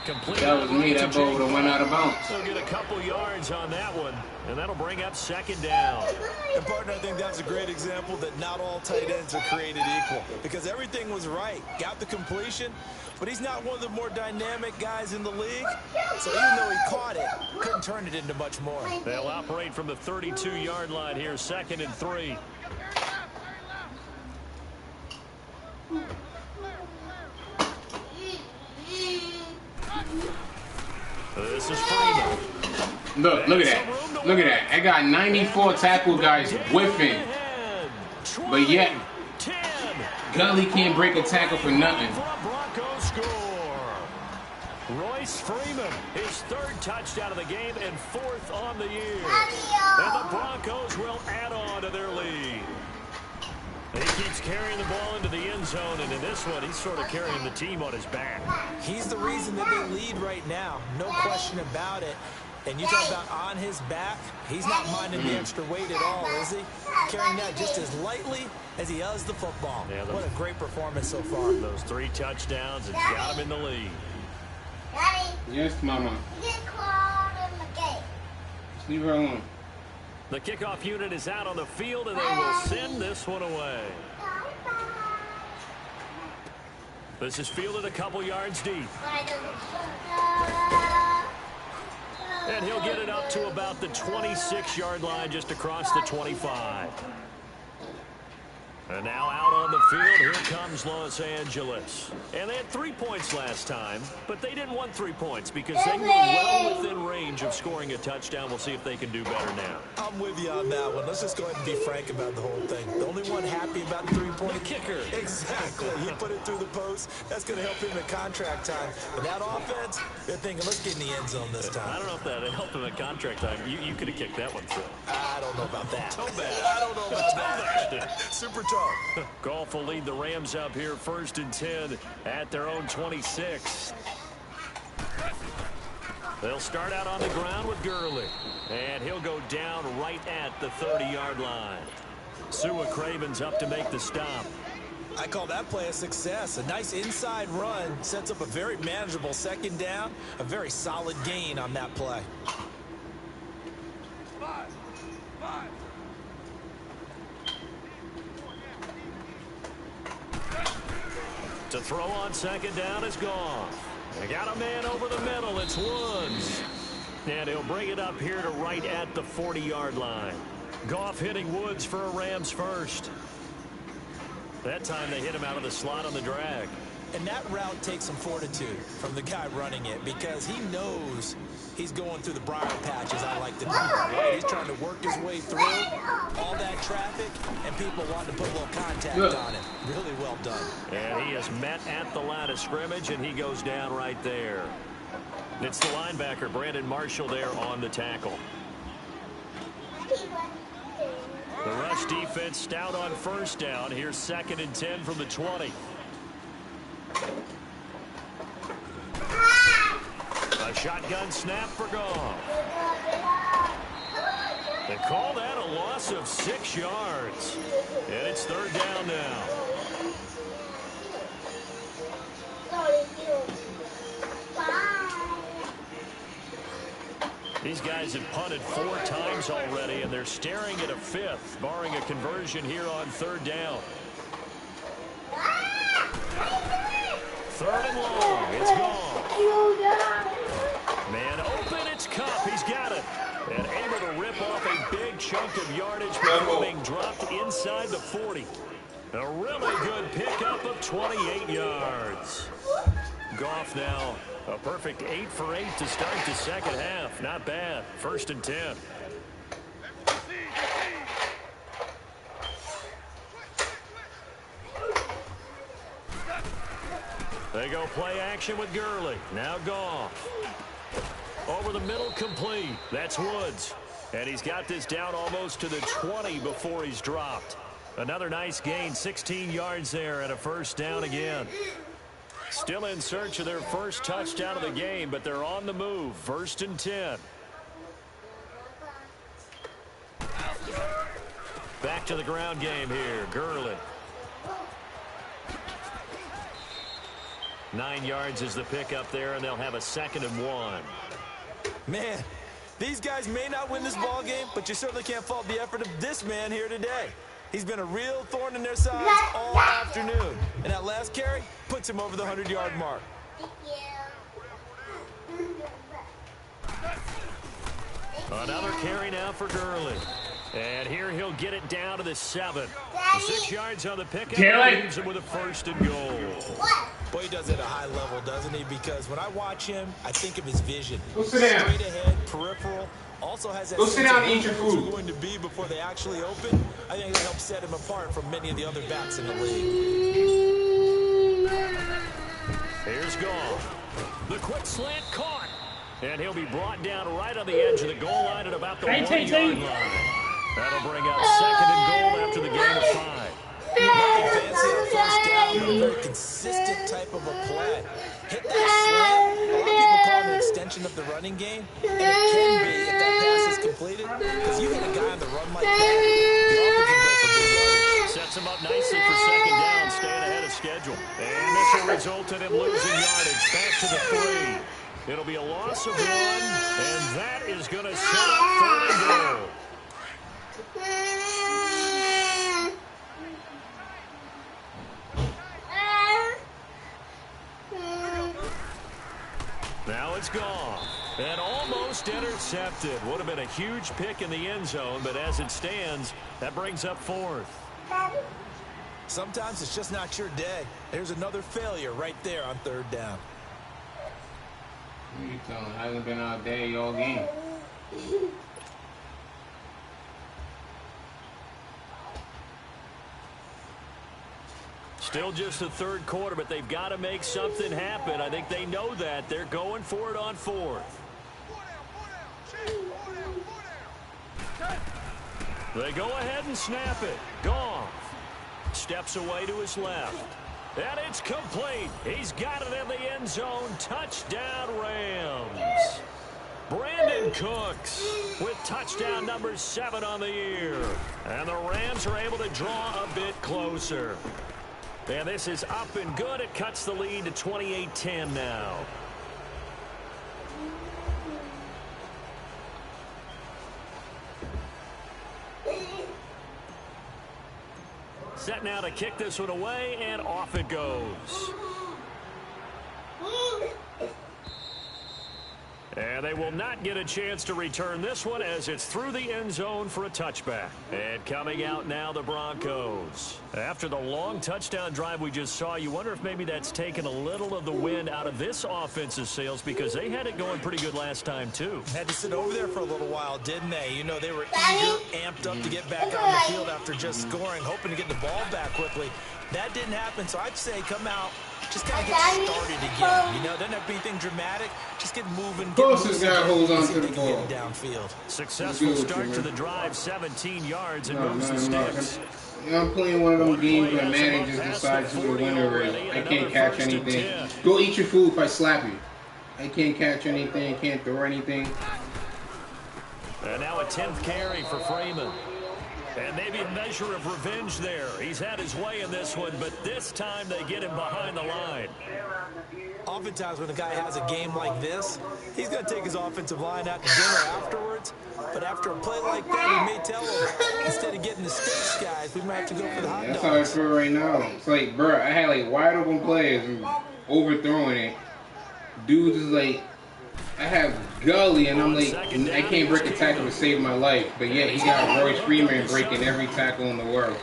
Complete. That was me. That ball would have went out of bounds. They'll get a couple yards on that one, and that'll bring up 2nd down. And partner, I think that's a great example that not all tight ends are created equal, because everything was right. Got the completion, but he's not one of the more dynamic guys in the league. So even though he caught it, couldn't turn it into much more. They'll operate from the 32-yard line here, 2nd and 3. This is Freeman. Look at that. Look at that. I got 94 tackle guys whiffing. But yet, Gully can't break a tackle for nothing. Broncos score. Royce Freeman, his 3rd touchdown of the game and 4th on the year. And the Broncos will add on to their lead. And he keeps carrying the ball into the end zone, and in this one, he's sort of carrying the team on his back. He's the reason that they lead right now. No question about it. And you talk about on his back, he's not minding the extra weight at all, is he? Carrying that just as lightly as he does the football. Yeah, what a great performance so far. Those 3 touchdowns have got him in the lead. Yes, Mama. Just leave her alone. The kickoff unit is out on the field, and they will send this one away. This is fielded a couple yards deep. And he'll get it up to about the 26-yard line, just across the 25. And now out on the field, here comes Los Angeles. And they had 3 points last time, but they didn't want 3 points because they were well within range of scoring a touchdown. We'll see if they can do better now. I'm with you on that one. Let's just go ahead and be frank about the whole thing. The only one happy about the 3-point kicker. Exactly. He put it through the post. That's going to help him at contract time. But that offense, they're thinking, let's get in the end zone this time. I don't know if that helped him at contract time. You could have kicked that one through. I don't know about that. Toe bash. I don't know about that. Super tough. Goff will lead the Rams up here 1st and 10 at their own 26. They'll start out on the ground with Gurley. And he'll go down right at the 30-yard line. Sua Craven's up to make the stop. I call that play a success. A nice inside run sets up a very manageable 2nd down. A very solid gain on that play. To throw on 2nd down is Goff. They got a man over the middle. It's Woods. And he'll bring it up here to right at the 40-yard line. Goff hitting Woods for a Rams first. That time they hit him out of the slot on the drag. And that route takes some fortitude from the guy running it because he knows he's going through the briar patch, as I like to do. Right? He's trying to work his way through all that traffic, and people want to put a little contact on it. Really well done. And he is met at the line of scrimmage, and he goes down right there. It's the linebacker, Brandon Marshall, there on the tackle. The rush defense stout on 1st down. Here's 2nd and 10 from the 20. A shotgun snap for Goff. They call that a loss of 6 yards. And it's 3rd down now. These guys have punted 4 times already, and they're staring at a 5th, barring a conversion here on 3rd down. 3rd and long. It's gone. Man open. It's Cup. He's got it. And able to rip off a big chunk of yardage before being dropped inside the 40. A really good pickup of 28 yards. Goff now a perfect 8 for 8 to start the 2nd half. Not bad. 1st and 10. They go play action with Gurley. Now Goff. Over the middle, complete. That's Woods. And he's got this down almost to the 20 before he's dropped. Another nice gain, 16 yards there, and a 1st down again. Still in search of their first touchdown of the game, but they're on the move. 1st and 10. Back to the ground game here. Gurley. 9 yards is the pickup there, and they'll have a 2nd and 1. Man, these guys may not win this ball game, but you certainly can't fault the effort of this man here today. He's been a real thorn in their sides all afternoon. And that last carry puts him over the 100-yard mark. Another carry now for Gurley. And here he'll get it down to the 7. 6 yards on the pickup. Leaves him with a 1st and goal. Boy, he does it at a high level, doesn't he? Because when I watch him, I think of his vision. Straight ahead, peripheral. Also has that sense of eat your food. Going to be before they actually open. I think that helps set him apart from many of the other backs in the league. Here's Goff. The quick slant caught. And he'll be brought down right on the edge of the goal line at about the 1-yard line. That'll bring up 2nd and goal after the gain of 5. Nothing fancy on 1st down, but a very consistent type of a play. Hit that slant. A lot of people call it an extension of the running game, and it can be if that pass is completed. Because you hit a guy on the run like that, the offense can go for big yardage. Sets him up nicely for 2nd down, staying ahead of schedule. And this will result in him losing yardage back to the 3. It'll be a loss of 1, and that is going to set up 3rd and goal. Now it's gone. And almost intercepted. Would have been a huge pick in the end zone, but as it stands, that brings up 4th. Sometimes it's just not your day. There's another failure right there on 3rd down. What are you telling? Hasn't been our day all game. Still just the 3rd quarter, but they've got to make something happen. I think they know that. They're going for it on 4th. They go ahead and snap it. Goff steps away to his left. And it's complete. He's got it in the end zone. Touchdown, Rams. Brandon Cooks with touchdown number 7 on the year. And the Rams are able to draw a bit closer. And this is up and good. It cuts the lead to 28-10 now. Set now to kick this one away, and off it goes. And they will not get a chance to return this one as it's through the end zone for a touchback. And coming out now, the Broncos. After the long touchdown drive we just saw, you wonder if maybe that's taken a little of the wind out of this offensive sails because they had it going pretty good last time, too. Had to sit over there for a little while, didn't they? You know, they were eager, amped up to get back on the field after just scoring, hoping to get the ball back quickly. That didn't happen, so I'd say come out, just kind of get started again. You know, doesn't have to be anything dramatic. Just get moving. Of course this guy holds on to the ball. Downfield. Successful start to the drive, 17 yards and moves the sticks. You know, I'm playing one of them games where Madden just decides who the winner is. I can't catch anything. Go eat your food if I slap you. I can't catch anything. I can't throw anything. And now a 10th carry for Freeman. And maybe a measure of revenge there. He's had his way in this one, but this time they get him behind the line. Oftentimes when a guy has a game like this, he's going to take his offensive line out to dinner afterwards. But after a play like that, he may tell him, instead of getting the steaks, guys, we might have to go for the hot dogs. That's how I feel right now. It's like, bro, I had like wide open players and overthrowing it. Dudes is like, I have Gully, and I'm like, I can't break a tackle to save my life. But yet he got Royce Freeman breaking every tackle in the world.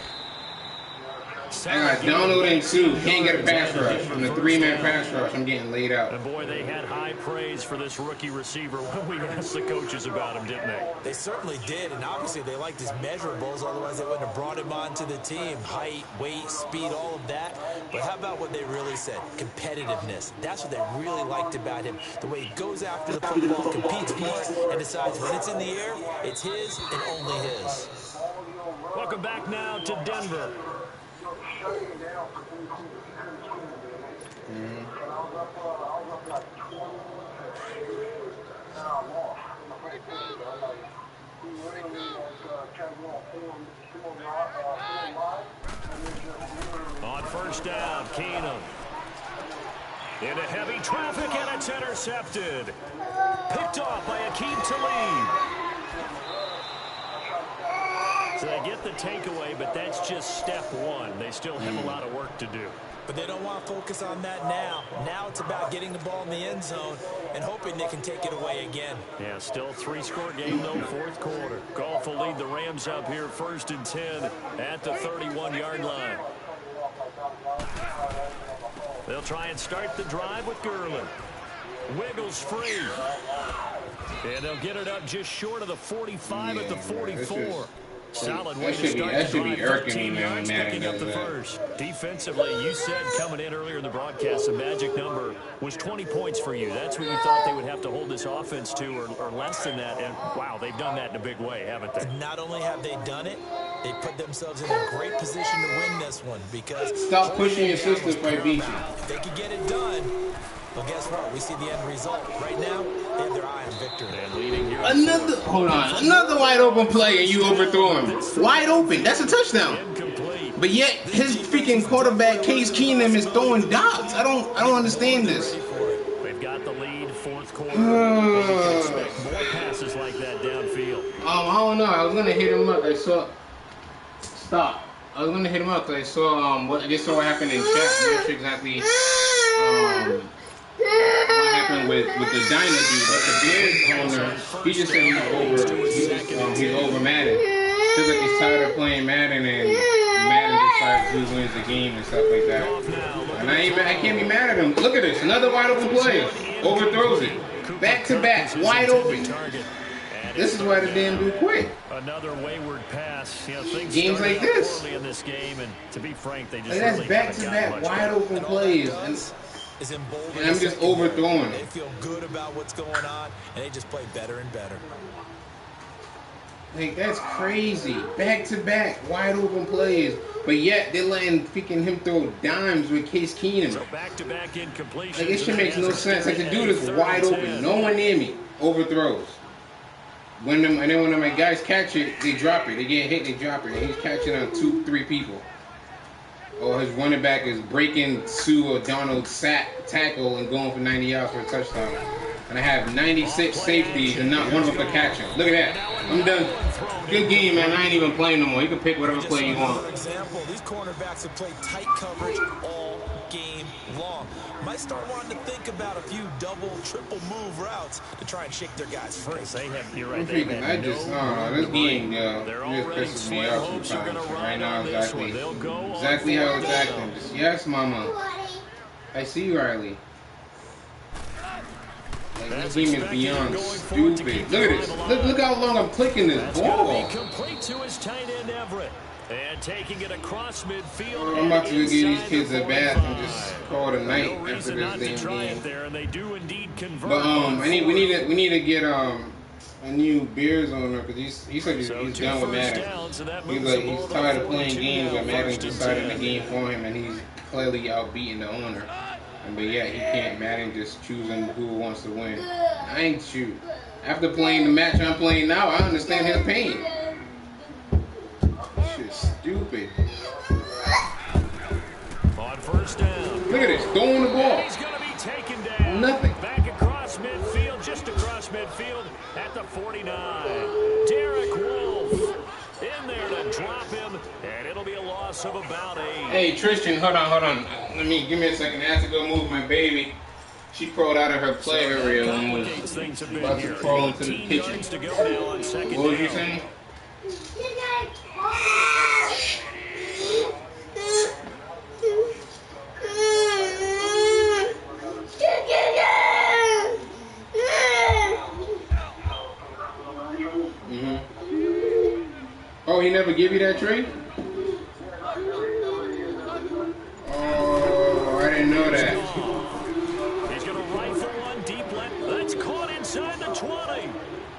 I got Donald and Sue. Can't get a pass rush. From the 3-man pass rush, I'm getting laid out. And boy, they had high praise for this rookie receiver when we asked the coaches about him, didn't they? They certainly did, and obviously they liked his measurables, otherwise they wouldn't have brought him onto the team. Height, weight, speed, all of that. But how about what they really said? Competitiveness. That's what they really liked about him. The way he goes after the football, competes for it, and decides when it's in the air, it's his and only his. Welcome back now to Denver. On first down, Keenum. Into heavy traffic, and it's intercepted. Picked off by Akeem Talib. So they get the takeaway, but that's just step one. They still have a lot of work to do. But they don't want to focus on that now. Now it's about getting the ball in the end zone and hoping they can take it away again. Yeah, still 3-score game, though, 4th quarter. Goff will lead the Rams up here 1st and 10 at the 31-yard line. They'll try and start the drive with Gurley. Wiggles free. And they'll get it up just short of the 45 at the 44. Solid way to start the drive. 13 yards, picking up the first. Defensively, you said coming in earlier in the broadcast, the magic number was 20 points for you. That's what you thought they would have to hold this offense to, or less than that. And, wow, they've done that in a big way, haven't they? Not only have they done it, they put themselves in a great position to win this one because... Stop pushing your sisters by beat you. If they could get it done, well, guess what? We see the end result. Right now, they have their eye on victory. And leading here another wide open play and you overthrow him. Wide open. That's a touchdown. Incomplete. But yet his freaking quarterback Case Keenum is throwing dots. I don't understand this. They've got the lead, 4th quarter. You can expect more passes like that downfield. I don't know. I was gonna hit him up. I was gonna hit him up because I saw I just saw what happened in chat. I'm not sure exactly what happened with the Diner dude, but the Bears owner, he just said he's over Madden. Feels like he's tired of playing Madden and Madden decides who wins the game and stuff like that. And I can't be mad at him. Look at this, another wide open play. Overthrows it. Back to back, wide open. This is why the damn dude quit. Another wayward pass. You know, things games like this. Early in this game, and to be frank, they just like that's really back to back wide open plays. And I'm just overthrowing. They feel good about what's going on, and they just play better and better. Like, that's crazy. Back to back wide open plays, but yet they're letting freaking him throw dimes with Case Keenum. So back-to-back incompletions. Like, this shit makes no sense. Like, the dude is wide open, no one near me, overthrows. And then when my guys catch it, they drop it. They get hit, they drop it. And he's catching on 2-3 people. Or his running back is breaking Sue or Donald's tackle and going for 90 yards for a touchdown. And I have 96 safeties and not one of them to catch him. Look at that. I'm done. Good game, man. I ain't even playing no more. You can pick whatever play you want. For example, these cornerbacks have played tight coverage all game long. Might start wanting to think about a few double, triple move routes to try and shake their guys free. You're right. This game, just pisses me off sometimes. Right now, exactly how it's acting. Just, yes, mama. I see you, Riley. Like, this game is beyond stupid. Look at this. Look how long I'm clicking this ball. Complete to his tight end Everett. And taking it across midfield. I'm about to go give these kids a bath and just call it a night after this damn game. But we need to get a new Bears owner because he said he's done with Madden. He's tired of playing games where Madden decided the game for him and he's clearly outbeating the owner. But yeah, he can't. Madden just choosing who wants to win. I ain't shoot. After playing the match I'm playing now, I understand his pain. Shit's stupid. On first down. Look at this, throwing the ball. He's going to be taken down. Nothing. Back across midfield, just across midfield at the 49. Derek Wolfe in there to drop him, and it'll be a loss of about 8. Hey, Tristan, hold on. Give me a second. I have to go move my baby. She crawled out of her play area and was about to crawl into the kitchen. What was you saying? Oh, he never give you that trade? Oh, I didn't know that. He's going to rifle one deep left. That's caught inside the 20.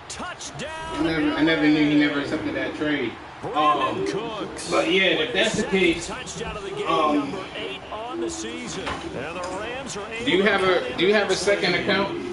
Touchdown. I never knew he never accepted that trade. But yeah, if that's the case, number 8 on the season. And the Rams are do you have a second account?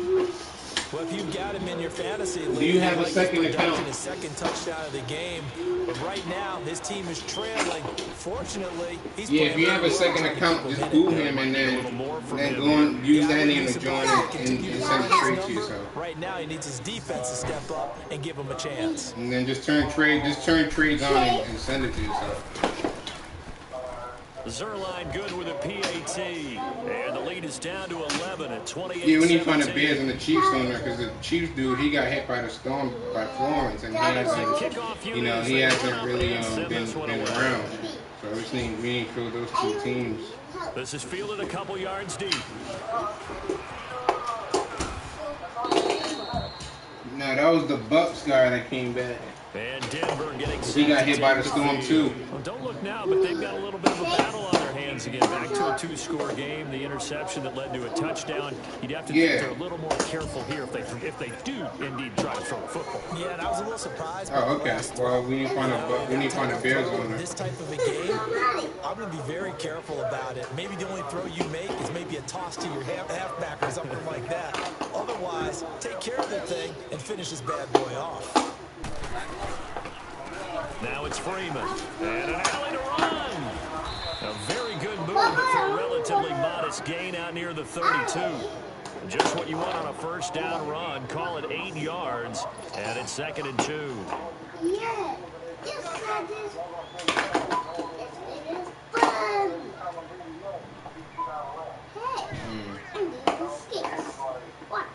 Well, if you've got him in your fantasy league, do you have a second account? His second touchdown of the game. But right now, his team is trailing. Fortunately, he's if you have a second account, just Google him and then go and use that name to join and send it straight to yourself. Right now, he needs his defense to step up and give him a chance. And then just turn trades on and send it to yourself. Zerline good with a PAT, and the lead is down to 11 at 28. Yeah, we need to find the Bears and the Chiefs owner because the Chiefs dude, he got hit by the storm by Florence, and he hasn't really been around. So we need to fill those two teams. This is fielded a couple yards deep. No, that was the Bucks guy that came back. And Denver getting he got hit by the storm too. Well, don't look now, but they've got a little bit of a battle on their hands again. Back to a 2-score game. The interception that led to a touchdown. You'd have to think they're a little more careful here if they do indeed try to throw the football. Yeah, and I was a little surprised. Oh, okay. Well, we need to find a Bears owner. This type of a game, I'm going to be very careful about it. Maybe the only throw you make is maybe a toss to your halfback or something like that. Otherwise, take care of the thing and finish this bad boy off. Now it's Freeman, and an alley to run. A very good move, but for a relatively modest gain out near the 32. Just what you want on a first down run. Call it 8 yards, and it's 2nd and 2. Yeah. Yes, that is. It is fun. Hey, I need the sticks. Watch.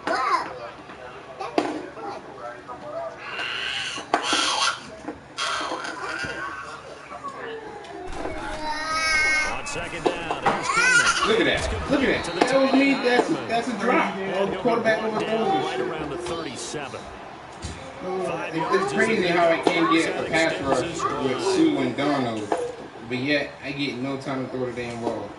Wow. That's good. at that. Look at that. That was me. That's a drop. Quarterback over right around the 37. It's crazy how I can't get a pass rush with Sue and Darnold, but yet I get no time to throw the damn ball.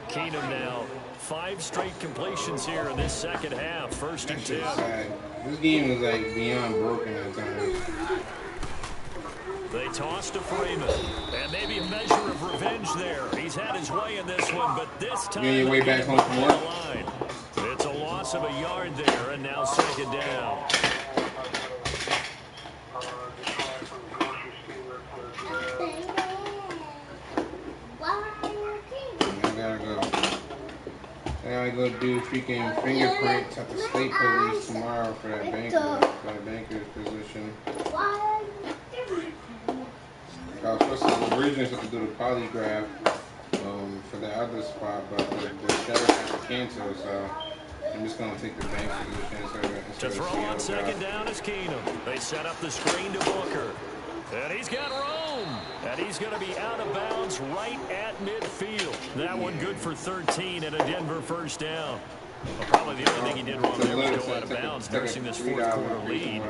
Keenum now. 5 straight completions here in this second half. First and 10. This game was like beyond broken at times. They toss to Freeman. And maybe a measure of revenge there. He's had his way in this one, but this time... You on your way back home from work? It's a loss of a yard there, and now second down. I gotta go do freaking fingerprints at the state police tomorrow for that banker's position. I was supposed to originally supposed to do the polygraph for the other spot, but the sheriff had to cancel, so I'm just gonna take the bank position. To throw on second down is Keenum. They set up the screen to Booker. And he's got room. And he's going to be out of bounds right at midfield. That one good for 13 and a Denver first down. Well, probably the only thing he did wrong there was go out of bounds, nursing this fourth-quarter lead.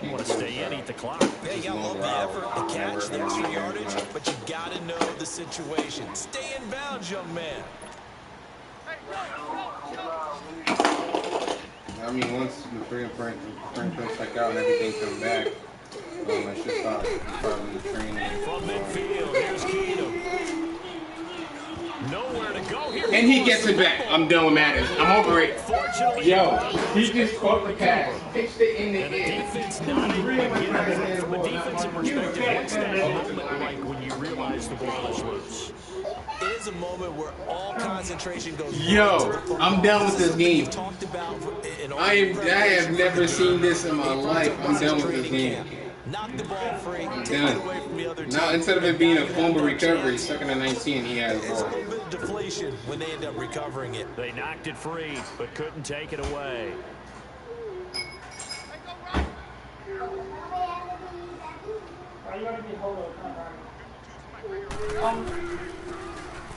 You want to stay in, eat the clock. Yeah, you got to love the effort, the catch, the extra yardage, but you got to know the situation. Stay in bounds, young man. I mean, once the fingerprints check out and everything come back, I should start probably training. From midfield, here's Keenum. Nowhere to go here. And he gets it back. I'm done with Madden. I'm over it. Yo, he just caught the pass, pitched it in the air. Defense not able to get it. From a defensive perspective, what's that moment like when you realize the ball is loose? It is a moment where all concentration goes. Yo, I'm done with this game. I have never seen this in my life. I'm done with this game. Knock the ball free. I'm Take done. it away from the other team. Now, instead of it being a fumble recovery, second and 19, he has the It's a ball. little bit of deflation when they end up recovering it. They knocked it free, but couldn't take it away.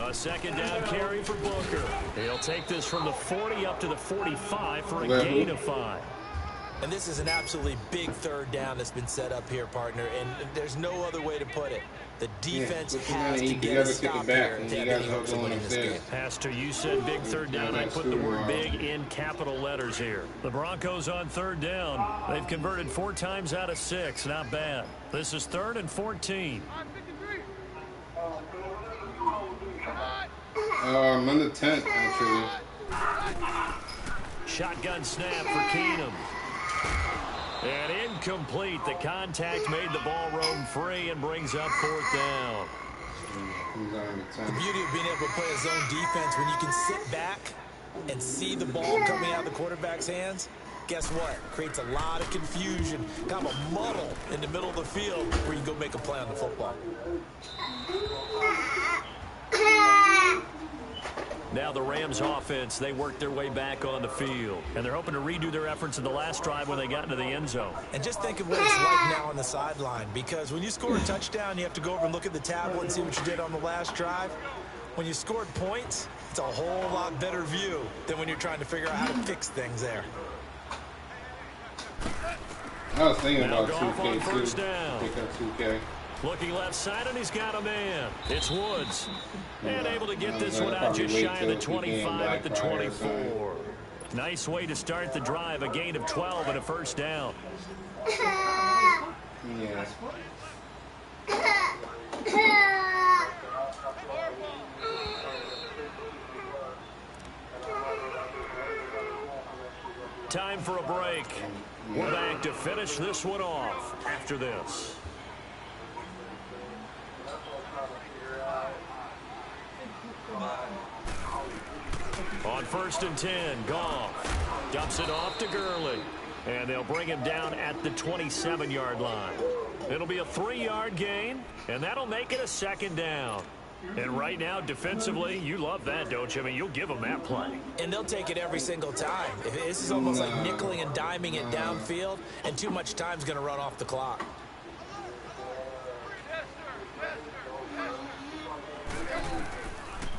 A second down carry for Booker. He'll take this from the 40 up to the 45 for a gain of 5. And this is an absolutely big third down that's been set up here, partner, and there's no other way to put it. The defense has to get a stop here to have any hopes of winning this game. Pastor, you said big third down. I put the word big in capital letters here. The Broncos on third down. They've converted 4 times out of 6. Not bad. This is 3rd and 14. On the 10th, actually. Shotgun snap for Keenum. And incomplete. The contact made the ball roam free and brings up 4th down. The beauty of being able to play a zone defense when you can sit back and see the ball coming out of the quarterback's hands, guess what? Creates a lot of confusion, kind of a muddle in the middle of the field where you can go make a play on the football. Now the Rams offense, they work their way back on the field. And they're hoping to redo their efforts in the last drive when they got into the end zone. And just think of what it's like now on the sideline, because when you score a touchdown, you have to go over and look at the tablet and see what you did on the last drive. When you scored points, it's a whole lot better view than when you're trying to figure out how to fix things there. I was thinking about now 2K too. Pick up 2K. Looking left side, and he's got a man. It's Woods. And able to get this one out just shy of the 25 at the 24. Nice way to start the drive. A gain of 12 and a first down. Yeah. Time for a break. We're back to finish this one off after this. On 1st and 10, Goff dumps it off to Gurley. And they'll bring him down at the 27-yard line. It'll be a 3-yard gain, and that'll make it a second down. And right now, defensively, you love that, don't you? I mean, you'll give them that play. And they'll take it every single time. This is almost like nickeling and diming it downfield, and too much time's going to run off the clock.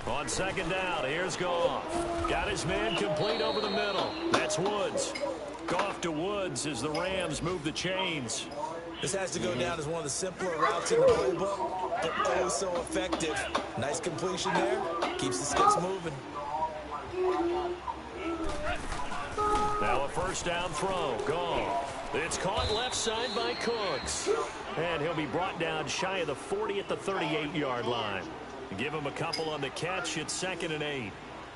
On second down, here's Goff. Got his man complete over the middle. That's Woods. Goff to Woods as the Rams move the chains. This has to go down as one of the simpler routes in the playbook, but oh so effective. Nice completion there. Keeps the sticks moving. Now a first down throw. Goff. It's caught left side by Cooks. And he'll be brought down shy of the 40 at the 38-yard line. Give him a couple on the catch. It's 2nd and 8.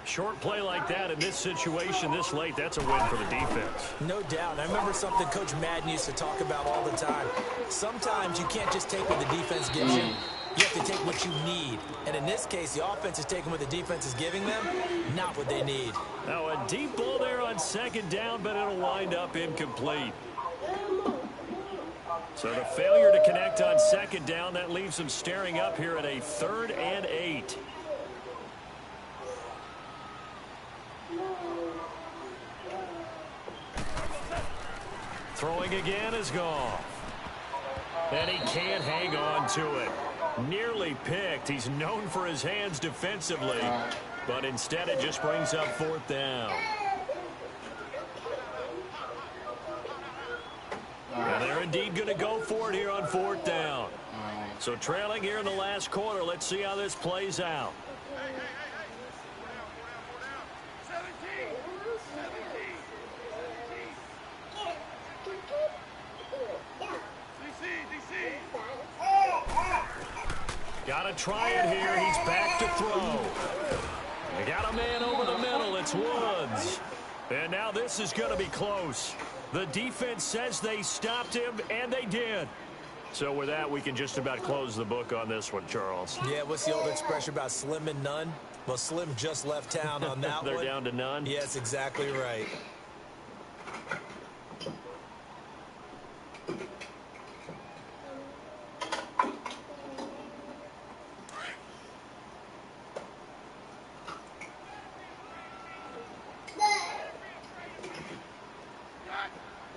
Short play like that in this situation this late, that's a win for the defense. No doubt. I remember something Coach Madden used to talk about all the time. Sometimes you can't just take what the defense gives you. You have to take what you need. And in this case, the offense is taking what the defense is giving them, not what they need. Now a deep ball there on second down, but it'll wind up incomplete. So the failure to connect on second down, that leaves them staring up here at a 3rd and 8. Throwing again is Goff. And he can't hang on to it. Nearly picked. He's known for his hands defensively, but instead it just brings up 4th down. And they're indeed going to go for it here on 4th down. So trailing here in the last quarter. Let's see how this plays out. Got to try it here. He's back to throw. They got a man over the middle. It's Woods. And now this is going to be close. The defense says they stopped him, and they did. So with that, we can just about close the book on this one, Charles. Yeah, what's the old expression about slim and none? Well, Slim just left town on that They're one. down to none? Yes, exactly right.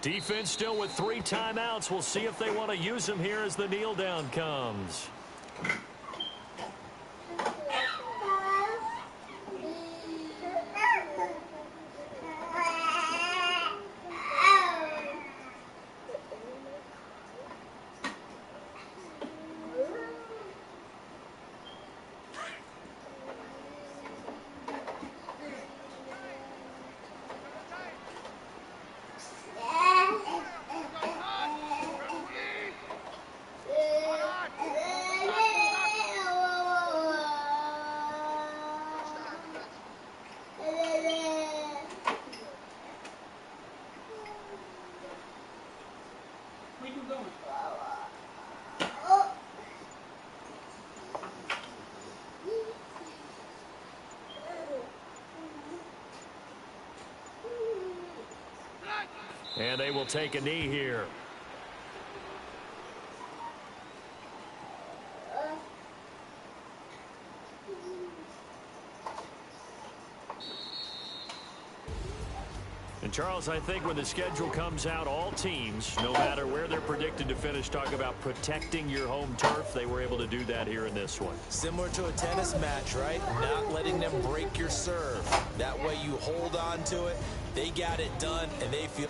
Defense still with 3 timeouts. We'll see if they want to use them here as the kneel down comes. And they will take a knee here. And Charles, I think when the schedule comes out, all teams, no matter where they're predicted to finish, talk about protecting your home turf. They were able to do that here in this one. Similar to a tennis match, right? Not letting them break your serve. That way you hold on to it. They got it done, and they feel